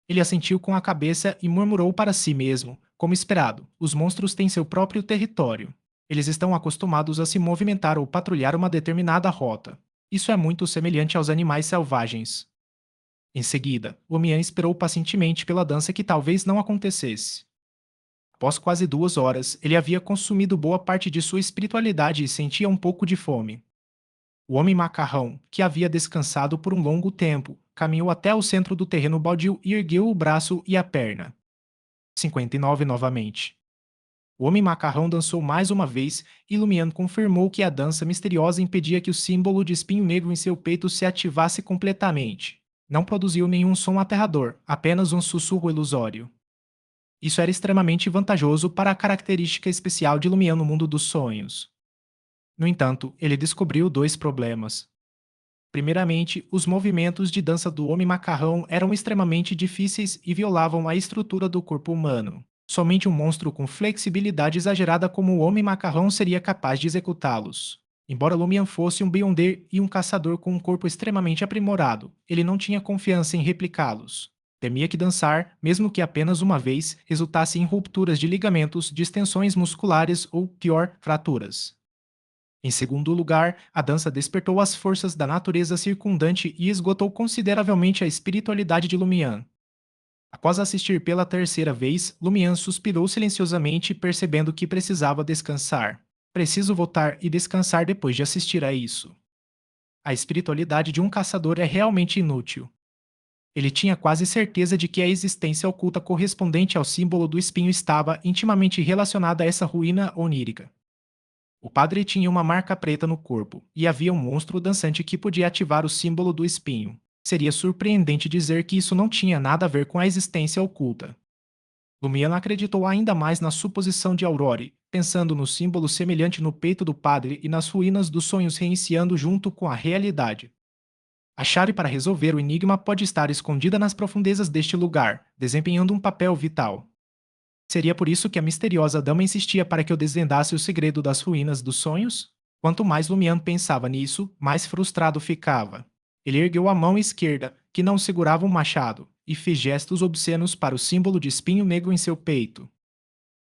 Ele assentiu com a cabeça e murmurou para si mesmo, como esperado: os monstros têm seu próprio território. Eles estão acostumados a se movimentar ou patrulhar uma determinada rota. Isso é muito semelhante aos animais selvagens. Em seguida, Lumian esperou pacientemente pela dança que talvez não acontecesse. Após quase 2 horas, ele havia consumido boa parte de sua espiritualidade e sentia um pouco de fome. O homem macarrão, que havia descansado por um longo tempo, caminhou até o centro do terreno baldio e ergueu o braço e a perna. 59 novamente. O homem macarrão dançou mais uma vez e Lumian confirmou que a dança misteriosa impedia que o símbolo de espinho negro em seu peito se ativasse completamente. Não produziu nenhum som aterrador, apenas um sussurro ilusório. Isso era extremamente vantajoso para a característica especial de Lumian no mundo dos sonhos. No entanto, ele descobriu dois problemas. Primeiramente, os movimentos de dança do homem macarrão eram extremamente difíceis e violavam a estrutura do corpo humano. Somente um monstro com flexibilidade exagerada como o homem macarrão seria capaz de executá-los. Embora Lumian fosse um Beyonder e um caçador com um corpo extremamente aprimorado, ele não tinha confiança em replicá-los. Temia que dançar, mesmo que apenas uma vez, resultasse em rupturas de ligamentos, distensões musculares ou, pior, fraturas. Em segundo lugar, a dança despertou as forças da natureza circundante e esgotou consideravelmente a espiritualidade de Lumian. Após assistir pela terceira vez, Lumian suspirou silenciosamente, percebendo que precisava descansar. Preciso voltar e descansar depois de assistir a isso. A espiritualidade de um caçador é realmente inútil. Ele tinha quase certeza de que a existência oculta correspondente ao símbolo do espinho estava intimamente relacionada a essa ruína onírica. O padre tinha uma marca preta no corpo, e havia um monstro dançante que podia ativar o símbolo do espinho. Seria surpreendente dizer que isso não tinha nada a ver com a existência oculta. Lumian acreditou ainda mais na suposição de Aurore, pensando no símbolo semelhante no peito do padre e nas ruínas dos sonhos reiniciando junto com a realidade. A chave para resolver o enigma pode estar escondida nas profundezas deste lugar, desempenhando um papel vital. Seria por isso que a misteriosa dama insistia para que eu desvendasse o segredo das ruínas dos sonhos? Quanto mais Lumian pensava nisso, mais frustrado ficava. Ele ergueu a mão esquerda, que não segurava um machado, e fez gestos obscenos para o símbolo de espinho negro em seu peito.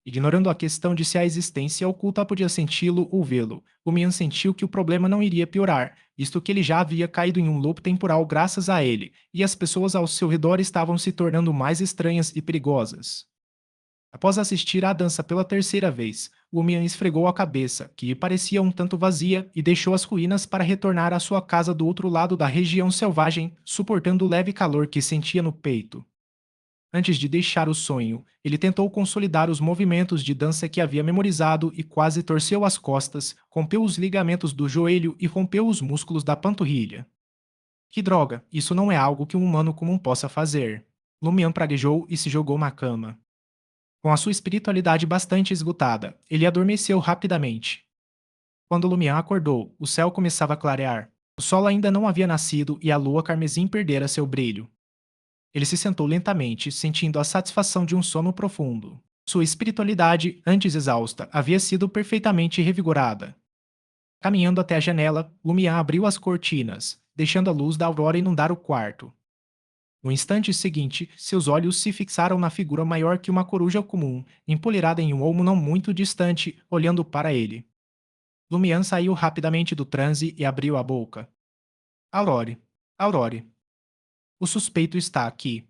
Ignorando a questão de se a existência oculta podia senti-lo ou vê-lo, Lumian sentiu que o problema não iria piorar, visto que ele já havia caído em um loop temporal graças a ele, e as pessoas ao seu redor estavam se tornando mais estranhas e perigosas. Após assistir à dança pela terceira vez, Lumian esfregou a cabeça, que lhe parecia um tanto vazia, e deixou as ruínas para retornar à sua casa do outro lado da região selvagem, suportando o leve calor que sentia no peito. Antes de deixar o sonho, ele tentou consolidar os movimentos de dança que havia memorizado e quase torceu as costas, rompeu os ligamentos do joelho e rompeu os músculos da panturrilha. Que droga, isso não é algo que um humano comum possa fazer. Lumian praguejou e se jogou na cama. Com a sua espiritualidade bastante esgotada, ele adormeceu rapidamente. Quando Lumian acordou, o céu começava a clarear. O sol ainda não havia nascido e a lua carmesim perdera seu brilho. Ele se sentou lentamente, sentindo a satisfação de um sono profundo. Sua espiritualidade, antes exausta, havia sido perfeitamente revigorada. Caminhando até a janela, Lumian abriu as cortinas, deixando a luz da aurora inundar o quarto. No instante seguinte, seus olhos se fixaram na figura maior que uma coruja comum, empoleirada em um olmo não muito distante, olhando para ele. Lumian saiu rapidamente do transe e abriu a boca. Aurore. Aurore. O suspeito está aqui.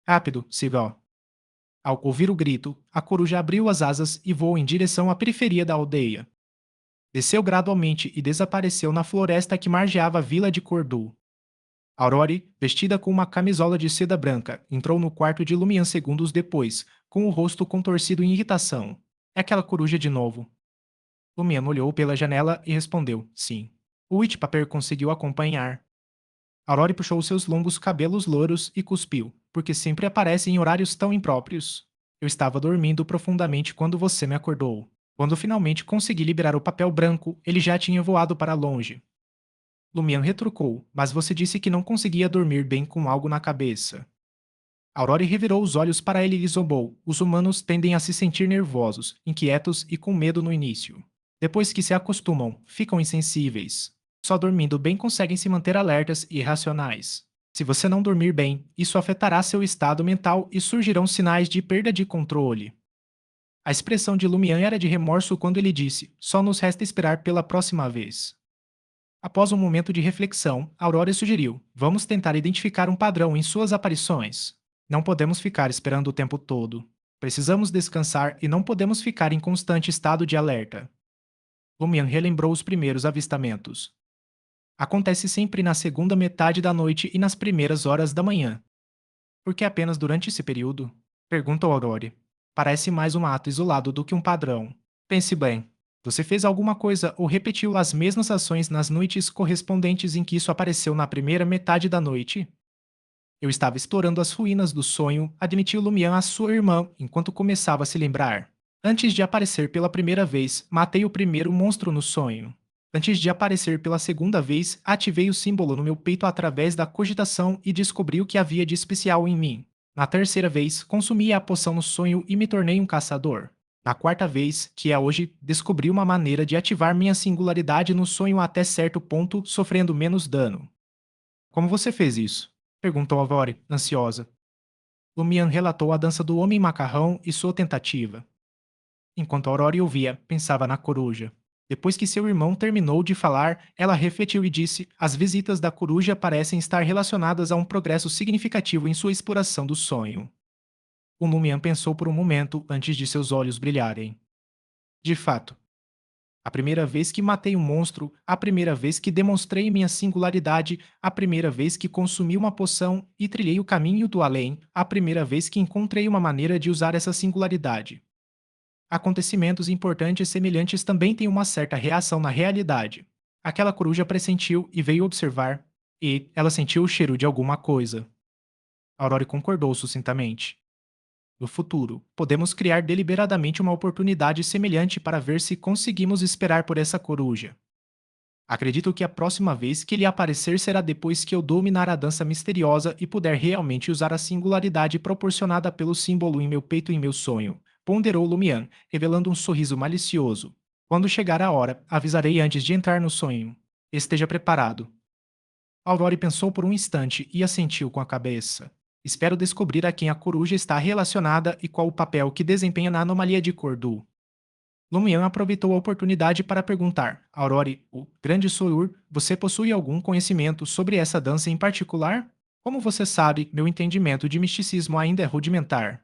Rápido, Sigal. Ao ouvir o grito, a coruja abriu as asas e voou em direção à periferia da aldeia. Desceu gradualmente e desapareceu na floresta que margeava a vila de Cordu. Aurore, vestida com uma camisola de seda branca, entrou no quarto de Lumian segundos depois, com o rosto contorcido em irritação. É aquela coruja de novo. Lumian olhou pela janela e respondeu, sim. O Witchpaper conseguiu acompanhar. Aurore puxou seus longos cabelos louros e cuspiu, porque sempre aparece em horários tão impróprios. Eu estava dormindo profundamente quando você me acordou. Quando finalmente consegui liberar o papel branco, ele já tinha voado para longe. Lumian retrucou, mas você disse que não conseguia dormir bem com algo na cabeça. Aurore revirou os olhos para ele e zombou. Os humanos tendem a se sentir nervosos, inquietos e com medo no início. Depois que se acostumam, ficam insensíveis. Só dormindo bem conseguem se manter alertas e racionais. Se você não dormir bem, isso afetará seu estado mental e surgirão sinais de perda de controle. A expressão de Lumian era de remorso quando ele disse: só nos resta esperar pela próxima vez. Após um momento de reflexão, Aurora sugeriu: vamos tentar identificar um padrão em suas aparições. Não podemos ficar esperando o tempo todo. Precisamos descansar e não podemos ficar em constante estado de alerta. Lumian relembrou os primeiros avistamentos. Acontece sempre na segunda metade da noite e nas primeiras horas da manhã. Por que apenas durante esse período? Perguntou Aurore. Parece mais um ato isolado do que um padrão. Pense bem. Você fez alguma coisa ou repetiu as mesmas ações nas noites correspondentes em que isso apareceu na primeira metade da noite? Eu estava explorando as ruínas do sonho, admitiu Lumian à sua irmã enquanto começava a se lembrar. Antes de aparecer pela primeira vez, matei o primeiro monstro no sonho. Antes de aparecer pela segunda vez, ativei o símbolo no meu peito através da cogitação e descobri o que havia de especial em mim. Na terceira vez, consumi a poção no sonho e me tornei um caçador. Na quarta vez, que é hoje, descobri uma maneira de ativar minha singularidade no sonho até certo ponto, sofrendo menos dano. Como você fez isso? Perguntou Aurore, ansiosa. Lumian relatou a dança do homem macarrão e sua tentativa. Enquanto Aurore ouvia, pensava na coruja. Depois que seu irmão terminou de falar, ela refletiu e disse: as visitas da coruja parecem estar relacionadas a um progresso significativo em sua exploração do sonho. O Lumian pensou por um momento antes de seus olhos brilharem. De fato, a primeira vez que matei um monstro, a primeira vez que demonstrei minha singularidade, a primeira vez que consumi uma poção e trilhei o caminho do além, a primeira vez que encontrei uma maneira de usar essa singularidade. Acontecimentos importantes semelhantes também têm uma certa reação na realidade. Aquela coruja pressentiu e veio observar, e ela sentiu o cheiro de alguma coisa. Aurore concordou sucintamente. No futuro, podemos criar deliberadamente uma oportunidade semelhante para ver se conseguimos esperar por essa coruja. Acredito que a próxima vez que ele aparecer será depois que eu dominar a dança misteriosa e puder realmente usar a singularidade proporcionada pelo símbolo em meu peito em meu sonho, ponderou Lumian, revelando um sorriso malicioso. Quando chegar a hora, avisarei antes de entrar no sonho. Esteja preparado. Aurore pensou por um instante e assentiu com a cabeça. Espero descobrir a quem a coruja está relacionada e qual o papel que desempenha na anomalia de Cordu. Lumian aproveitou a oportunidade para perguntar: Aurore, o grande Sorur, você possui algum conhecimento sobre essa dança em particular? Como você sabe, meu entendimento de misticismo ainda é rudimentar.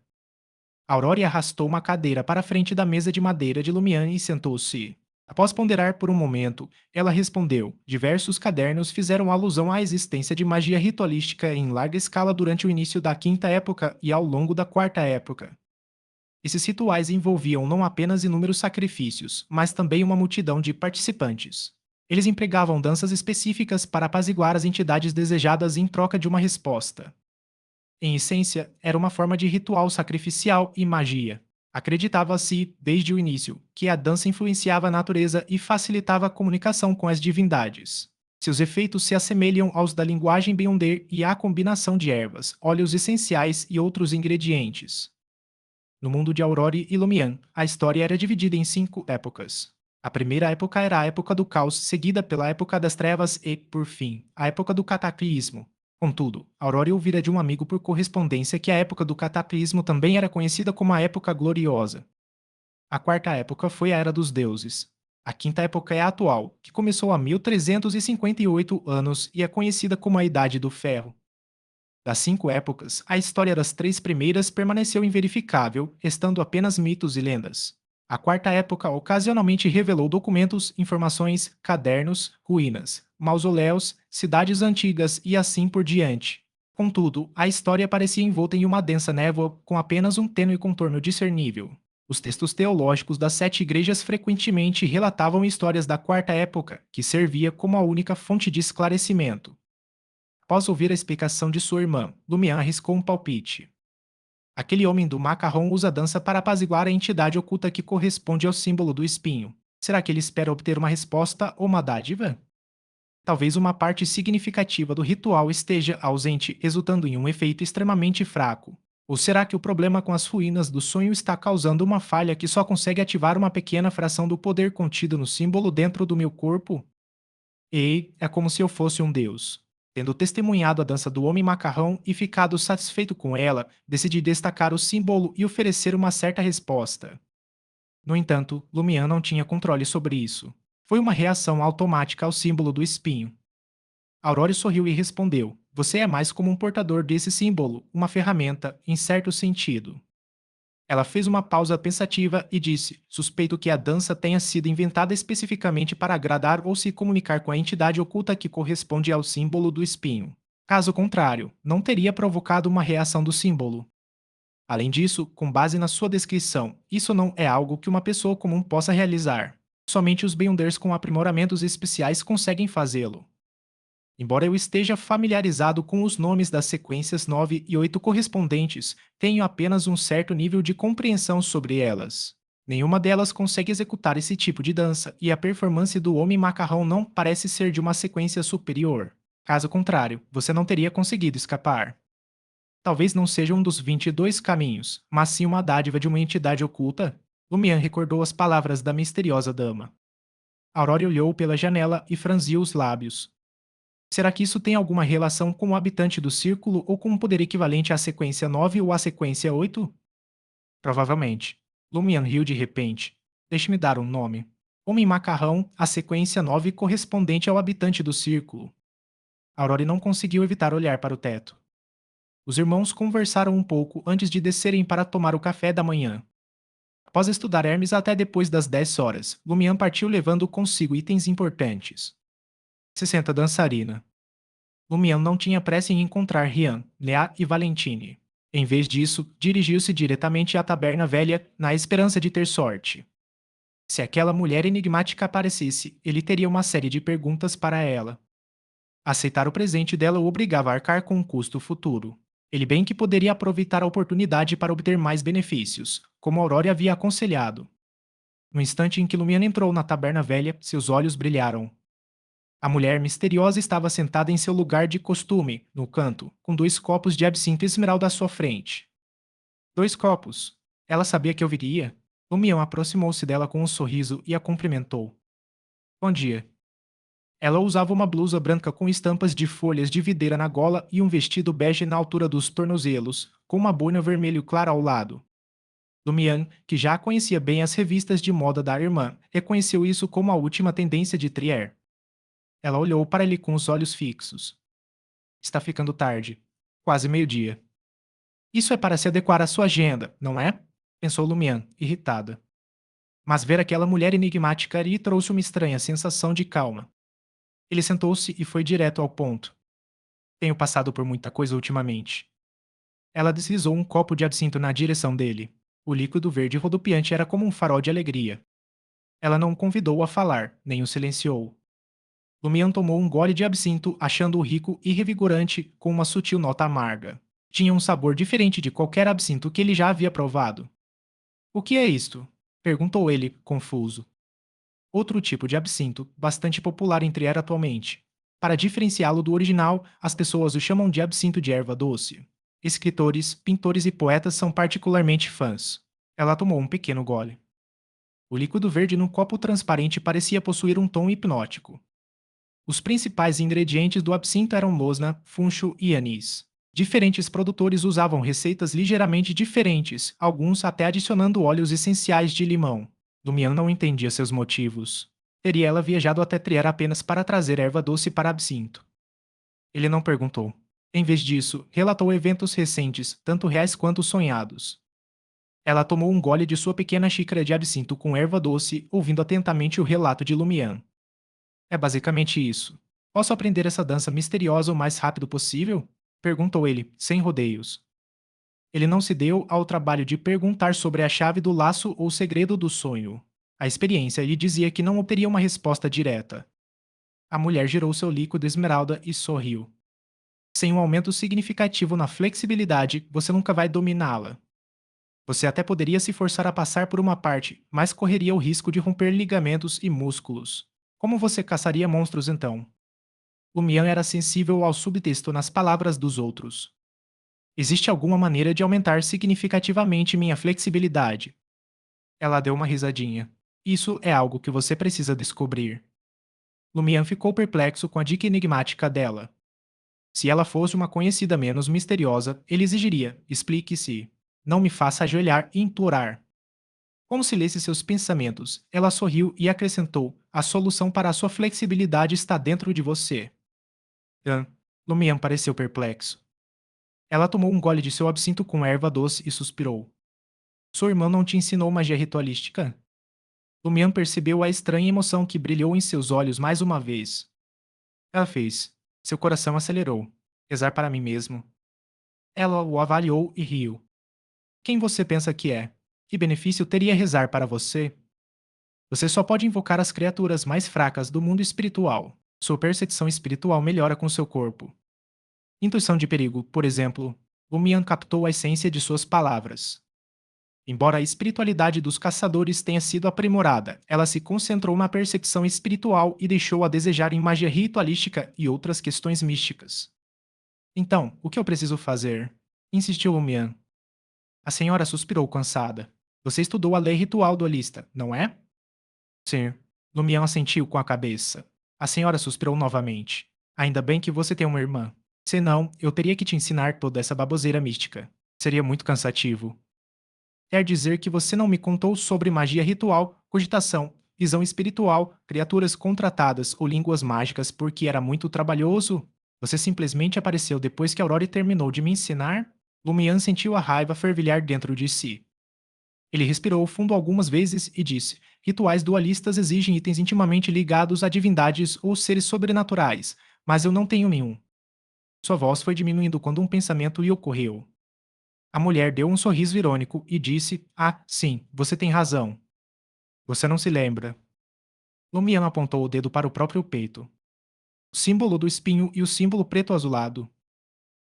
Aurore arrastou uma cadeira para a frente da mesa de madeira de Lumian e sentou-se. Após ponderar por um momento, ela respondeu: diversos cadernos fizeram alusão à existência de magia ritualística em larga escala durante o início da Quinta Época e ao longo da Quarta Época. Esses rituais envolviam não apenas inúmeros sacrifícios, mas também uma multidão de participantes. Eles empregavam danças específicas para apaziguar as entidades desejadas em troca de uma resposta. Em essência, era uma forma de ritual sacrificial e magia. Acreditava-se, desde o início, que a dança influenciava a natureza e facilitava a comunicação com as divindades. Seus efeitos se assemelham aos da linguagem Beyonder e à combinação de ervas, óleos essenciais e outros ingredientes. No mundo de Aurore e Lumian, a história era dividida em 5 épocas. A primeira época era a época do caos, seguida pela época das trevas e, por fim, a época do cataclismo. Contudo, Aurore ouvira de um amigo por correspondência que a época do cataclismo também era conhecida como a Época Gloriosa. A quarta época foi a Era dos Deuses. A quinta época é a atual, que começou há 1358 anos e é conhecida como a Idade do Ferro. Das 5 épocas, a história das 3 primeiras permaneceu inverificável, restando apenas mitos e lendas. A quarta época ocasionalmente revelou documentos, informações, cadernos, ruínas, mausoléus, cidades antigas e assim por diante. Contudo, a história parecia envolta em uma densa névoa com apenas um tênue contorno discernível. Os textos teológicos das 7 igrejas frequentemente relatavam histórias da quarta época, que servia como a única fonte de esclarecimento. Após ouvir a explicação de sua irmã, Lumian arriscou um palpite. Aquele homem do macarrão usa a dança para apaziguar a entidade oculta que corresponde ao símbolo do espinho. Será que ele espera obter uma resposta ou uma dádiva? Talvez uma parte significativa do ritual esteja ausente, resultando em um efeito extremamente fraco. Ou será que o problema com as ruínas do sonho está causando uma falha que só consegue ativar uma pequena fração do poder contido no símbolo dentro do meu corpo? E é como se eu fosse um deus. Tendo testemunhado a dança do homem macarrão e ficado satisfeito com ela, decidi destacar o símbolo e oferecer uma certa resposta. No entanto, Lumian não tinha controle sobre isso. Foi uma reação automática ao símbolo do espinho. Aurore sorriu e respondeu: Você é mais como um portador desse símbolo, uma ferramenta, em certo sentido. Ela fez uma pausa pensativa e disse: Suspeito que a dança tenha sido inventada especificamente para agradar ou se comunicar com a entidade oculta que corresponde ao símbolo do espinho. Caso contrário, não teria provocado uma reação do símbolo. Além disso, com base na sua descrição, isso não é algo que uma pessoa comum possa realizar. Somente os Beyonders com aprimoramentos especiais conseguem fazê-lo. Embora eu esteja familiarizado com os nomes das sequências 9 e 8 correspondentes, tenho apenas um certo nível de compreensão sobre elas. Nenhuma delas consegue executar esse tipo de dança, e a performance do Homem Macarrão não parece ser de uma sequência superior. Caso contrário, você não teria conseguido escapar. Talvez não seja um dos 22 caminhos, mas sim uma dádiva de uma entidade oculta. Lumian recordou as palavras da misteriosa dama. Aurora olhou pela janela e franziu os lábios. Será que isso tem alguma relação com o habitante do círculo ou com um poder equivalente à sequência 9 ou à sequência 8? Provavelmente. Lumian riu de repente. Deixe-me dar um nome. Homem Macarrão, a sequência 9 correspondente ao habitante do círculo. Aurora não conseguiu evitar olhar para o teto. Os irmãos conversaram um pouco antes de descerem para tomar o café da manhã. Após estudar Hermes até depois das 10 horas, Lumian partiu levando consigo itens importantes. 60 dançarina. Lumian não tinha pressa em encontrar Rian, Lea e Valentine. Em vez disso, dirigiu-se diretamente à taberna velha, na esperança de ter sorte. Se aquela mulher enigmática aparecesse, ele teria uma série de perguntas para ela. Aceitar o presente dela o obrigava a arcar com um custo futuro. Ele bem que poderia aproveitar a oportunidade para obter mais benefícios, como Aurora havia aconselhado. No instante em que Lumian entrou na taberna velha, seus olhos brilharam. A mulher misteriosa estava sentada em seu lugar de costume, no canto, com 2 copos de absinto esmeralda à sua frente. 2 copos. Ela sabia que eu viria. Lumião aproximou-se dela com um sorriso e a cumprimentou. Bom dia. Ela usava uma blusa branca com estampas de folhas de videira na gola e um vestido bege na altura dos tornozelos, com uma boina vermelho clara ao lado. Lumian, que já conhecia bem as revistas de moda da irmã, reconheceu isso como a última tendência de Trier. Ela olhou para ele com os olhos fixos. Está ficando tarde. Quase meio-dia. Isso é para se adequar à sua agenda, não é? Pensou Lumian, irritada. Mas ver aquela mulher enigmática lhe trouxe uma estranha sensação de calma. Ele sentou-se e foi direto ao ponto. Tenho passado por muita coisa ultimamente. Ela deslizou um copo de absinto na direção dele. O líquido verde rodopiante era como um farol de alegria. Ela não o convidou a falar, nem o silenciou. Lumian tomou um gole de absinto, achando-o rico e revigorante, com uma sutil nota amarga. Tinha um sabor diferente de qualquer absinto que ele já havia provado. O que é isto? Perguntou ele, confuso. Outro tipo de absinto, bastante popular entre era atualmente. Para diferenciá-lo do original, as pessoas o chamam de absinto de erva doce. Escritores, pintores e poetas são particularmente fãs. Ela tomou um pequeno gole. O líquido verde num copo transparente parecia possuir um tom hipnótico. Os principais ingredientes do absinto eram losna, funcho e anis. Diferentes produtores usavam receitas ligeiramente diferentes, alguns até adicionando óleos essenciais de limão. Lumian não entendia seus motivos. Teria ela viajado até Trier apenas para trazer erva doce para absinto? Ele não perguntou. Em vez disso, relatou eventos recentes, tanto reais quanto sonhados. Ela tomou um gole de sua pequena xícara de absinto com erva doce, ouvindo atentamente o relato de Lumian. É basicamente isso. Posso aprender essa dança misteriosa o mais rápido possível? Perguntou ele, sem rodeios. Ele não se deu ao trabalho de perguntar sobre a chave do laço ou segredo do sonho. A experiência lhe dizia que não obteria uma resposta direta. A mulher girou seu líquido esmeralda e sorriu. Sem um aumento significativo na flexibilidade, você nunca vai dominá-la. Você até poderia se forçar a passar por uma parte, mas correria o risco de romper ligamentos e músculos. Como você caçaria monstros então? Lumian era sensível ao subtexto nas palavras dos outros. Existe alguma maneira de aumentar significativamente minha flexibilidade? Ela deu uma risadinha. Isso é algo que você precisa descobrir. Lumian ficou perplexo com a dica enigmática dela. Se ela fosse uma conhecida menos misteriosa, ele exigiria: explique-se. Não me faça ajoelhar e implorar. Como se lesse seus pensamentos, ela sorriu e acrescentou: a solução para a sua flexibilidade está dentro de você. Hã? Lumian pareceu perplexo. Ela tomou um gole de seu absinto com erva doce e suspirou. Sua irmã não te ensinou magia ritualística? Lumian percebeu a estranha emoção que brilhou em seus olhos mais uma vez. Ela fez. Seu coração acelerou. Rezar para mim mesmo. Ela o avaliou e riu. Quem você pensa que é? Que benefício teria rezar para você? Você só pode invocar as criaturas mais fracas do mundo espiritual. Sua percepção espiritual melhora com seu corpo. Intuição de perigo, por exemplo. Lumian captou a essência de suas palavras. Embora a espiritualidade dos caçadores tenha sido aprimorada, ela se concentrou na percepção espiritual e deixou a desejar em magia ritualística e outras questões místicas. Então, o que eu preciso fazer? Insistiu Lumian. A senhora suspirou cansada. Você estudou a lei ritual dualista, não é? Sim. Lumian assentiu com a cabeça. A senhora suspirou novamente. Ainda bem que você tem uma irmã. Senão, eu teria que te ensinar toda essa baboseira mística. Seria muito cansativo. Quer dizer que você não me contou sobre magia ritual, cogitação, visão espiritual, criaturas contratadas ou línguas mágicas porque era muito trabalhoso? Você simplesmente apareceu depois que Aurora terminou de me ensinar? Lumian sentiu a raiva fervilhar dentro de si. Ele respirou fundo algumas vezes e disse: rituais dualistas exigem itens intimamente ligados a divindades ou seres sobrenaturais, mas eu não tenho nenhum. Sua voz foi diminuindo quando um pensamento lhe ocorreu. A mulher deu um sorriso irônico e disse: ah, sim, você tem razão. Você não se lembra. Lumian apontou o dedo para o próprio peito. O símbolo do espinho e o símbolo preto azulado.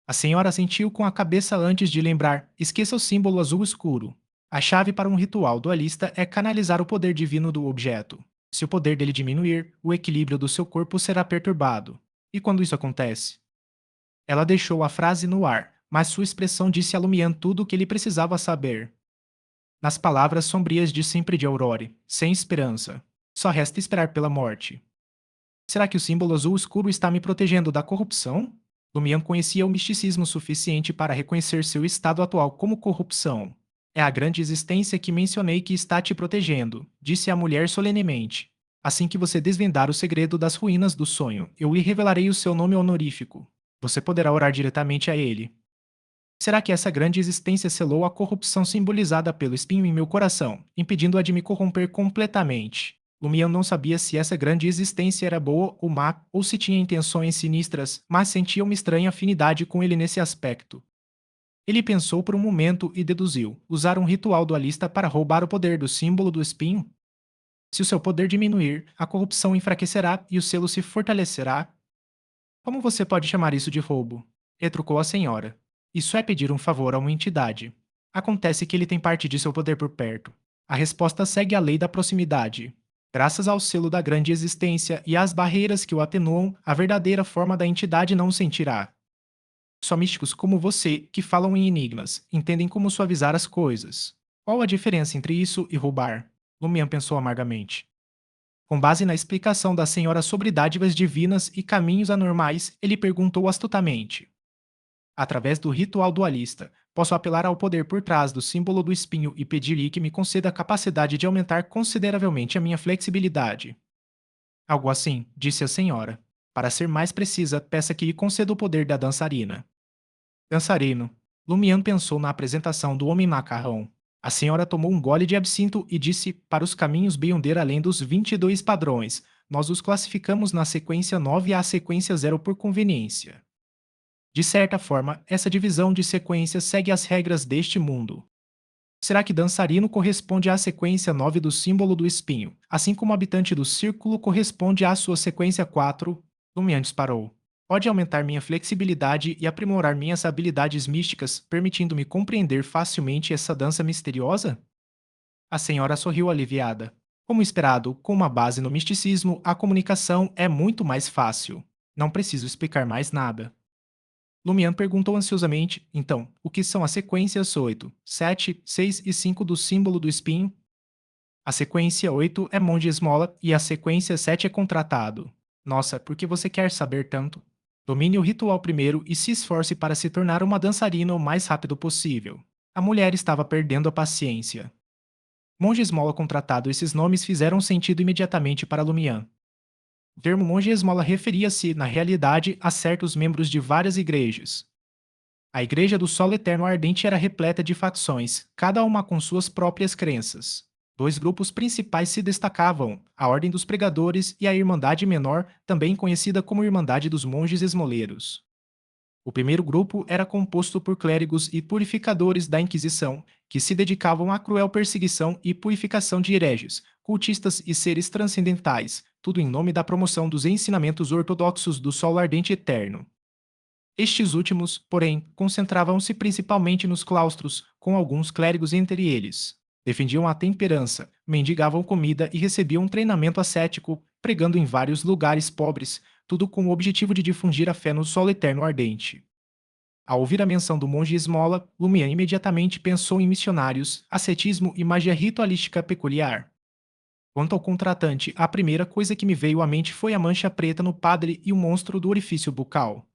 A senhora sentiu com a cabeça antes de lembrar: esqueça o símbolo azul escuro. A chave para um ritual dualista é canalizar o poder divino do objeto. Se o poder dele diminuir, o equilíbrio do seu corpo será perturbado. E quando isso acontece? Ela deixou a frase no ar, mas sua expressão disse a Lumian tudo o que ele precisava saber. Nas palavras sombrias de sempre de Aurore, sem esperança. Só resta esperar pela morte. Será que o símbolo azul escuro está me protegendo da corrupção? Lumian conhecia o misticismo suficiente para reconhecer seu estado atual como corrupção. É a grande existência que mencionei que está te protegendo, disse a mulher solenemente. Assim que você desvendar o segredo das ruínas do sonho, eu lhe revelarei o seu nome honorífico. Você poderá orar diretamente a ele. Será que essa grande existência selou a corrupção simbolizada pelo espinho em meu coração, impedindo-a de me corromper completamente? Lumian não sabia se essa grande existência era boa ou má, ou se tinha intenções sinistras, mas sentia uma estranha afinidade com ele nesse aspecto. Ele pensou por um momento e deduziu: usar um ritual dualista para roubar o poder do símbolo do espinho? Se o seu poder diminuir, a corrupção enfraquecerá e o selo se fortalecerá. Como você pode chamar isso de roubo? Retrucou a senhora. Isso é pedir um favor a uma entidade. Acontece que ele tem parte de seu poder por perto. A resposta segue a lei da proximidade. Graças ao selo da grande existência e às barreiras que o atenuam, a verdadeira forma da entidade não o sentirá. Só místicos como você, que falam em enigmas, entendem como suavizar as coisas. Qual a diferença entre isso e roubar? Lumian pensou amargamente. Com base na explicação da senhora sobre dádivas divinas e caminhos anormais, ele perguntou astutamente: através do ritual dualista, posso apelar ao poder por trás do símbolo do espinho e pedir-lhe que me conceda a capacidade de aumentar consideravelmente a minha flexibilidade. Algo assim, disse a senhora. Para ser mais precisa, peça que lhe conceda o poder da dançarina. Dançarino. Lumian pensou na apresentação do homem macarrão. A senhora tomou um gole de absinto e disse para os caminhos Beyonder além dos 22 padrões. Nós os classificamos na sequência 9 à sequência 0 por conveniência. De certa forma, essa divisão de sequências segue as regras deste mundo. Será que dançarino corresponde à sequência 9 do símbolo do espinho, assim como habitante do círculo corresponde à sua sequência 4? Lumian disparou. Pode aumentar minha flexibilidade e aprimorar minhas habilidades místicas, permitindo-me compreender facilmente essa dança misteriosa? A senhora sorriu aliviada. Como esperado, com uma base no misticismo, a comunicação é muito mais fácil. Não preciso explicar mais nada. Lumian perguntou ansiosamente: então, o que são as sequências 8, 7, 6 e 5 do símbolo do espinho? A sequência 8 é monge esmola e a sequência 7 é contratado. Nossa, por que você quer saber tanto? Domine o ritual primeiro e se esforce para se tornar uma dançarina o mais rápido possível. A mulher estava perdendo a paciência. Monge esmola contratado, esses nomes fizeram sentido imediatamente para Lumian. O termo monge esmola referia-se, na realidade, a certos membros de várias igrejas. A Igreja do Sol Eterno Ardente era repleta de facções, cada uma com suas próprias crenças. Dois grupos principais se destacavam: a Ordem dos Pregadores e a Irmandade Menor, também conhecida como Irmandade dos Monges Esmoleiros. O primeiro grupo era composto por clérigos e purificadores da Inquisição, que se dedicavam à cruel perseguição e purificação de hereges, cultistas e seres transcendentais, tudo em nome da promoção dos ensinamentos ortodoxos do Sol Ardente Eterno. Estes últimos, porém, concentravam-se principalmente nos claustros, com alguns clérigos entre eles. Defendiam a temperança, mendigavam comida e recebiam um treinamento ascético, pregando em vários lugares pobres, tudo com o objetivo de difundir a fé no Sol Eterno Ardente. Ao ouvir a menção do monge Esmola, Lumian imediatamente pensou em missionários, ascetismo e magia ritualística peculiar. Quanto ao contratante, a primeira coisa que me veio à mente foi a mancha preta no padre e o monstro do orifício bucal.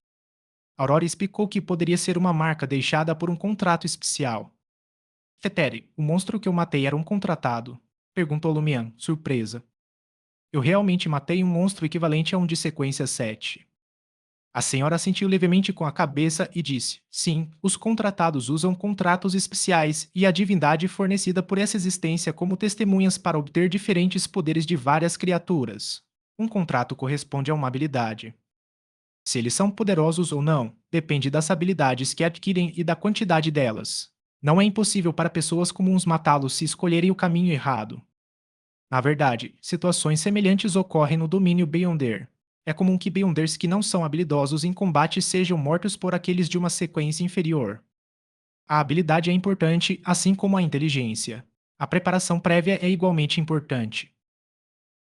Aurora explicou que poderia ser uma marca deixada por um contrato especial. Tetere, o monstro que eu matei era um contratado? Perguntou Lumian, surpresa. Eu realmente matei um monstro equivalente a um de sequência 7. A senhora assentiu levemente com a cabeça e disse: sim, os contratados usam contratos especiais e a divindade fornecida por essa existência como testemunhas para obter diferentes poderes de várias criaturas. Um contrato corresponde a uma habilidade. Se eles são poderosos ou não, depende das habilidades que adquirem e da quantidade delas. Não é impossível para pessoas comuns matá-los se escolherem o caminho errado. Na verdade, situações semelhantes ocorrem no domínio Beyonder. É comum que Beyonders que não são habilidosos em combate sejam mortos por aqueles de uma sequência inferior. A habilidade é importante, assim como a inteligência. A preparação prévia é igualmente importante.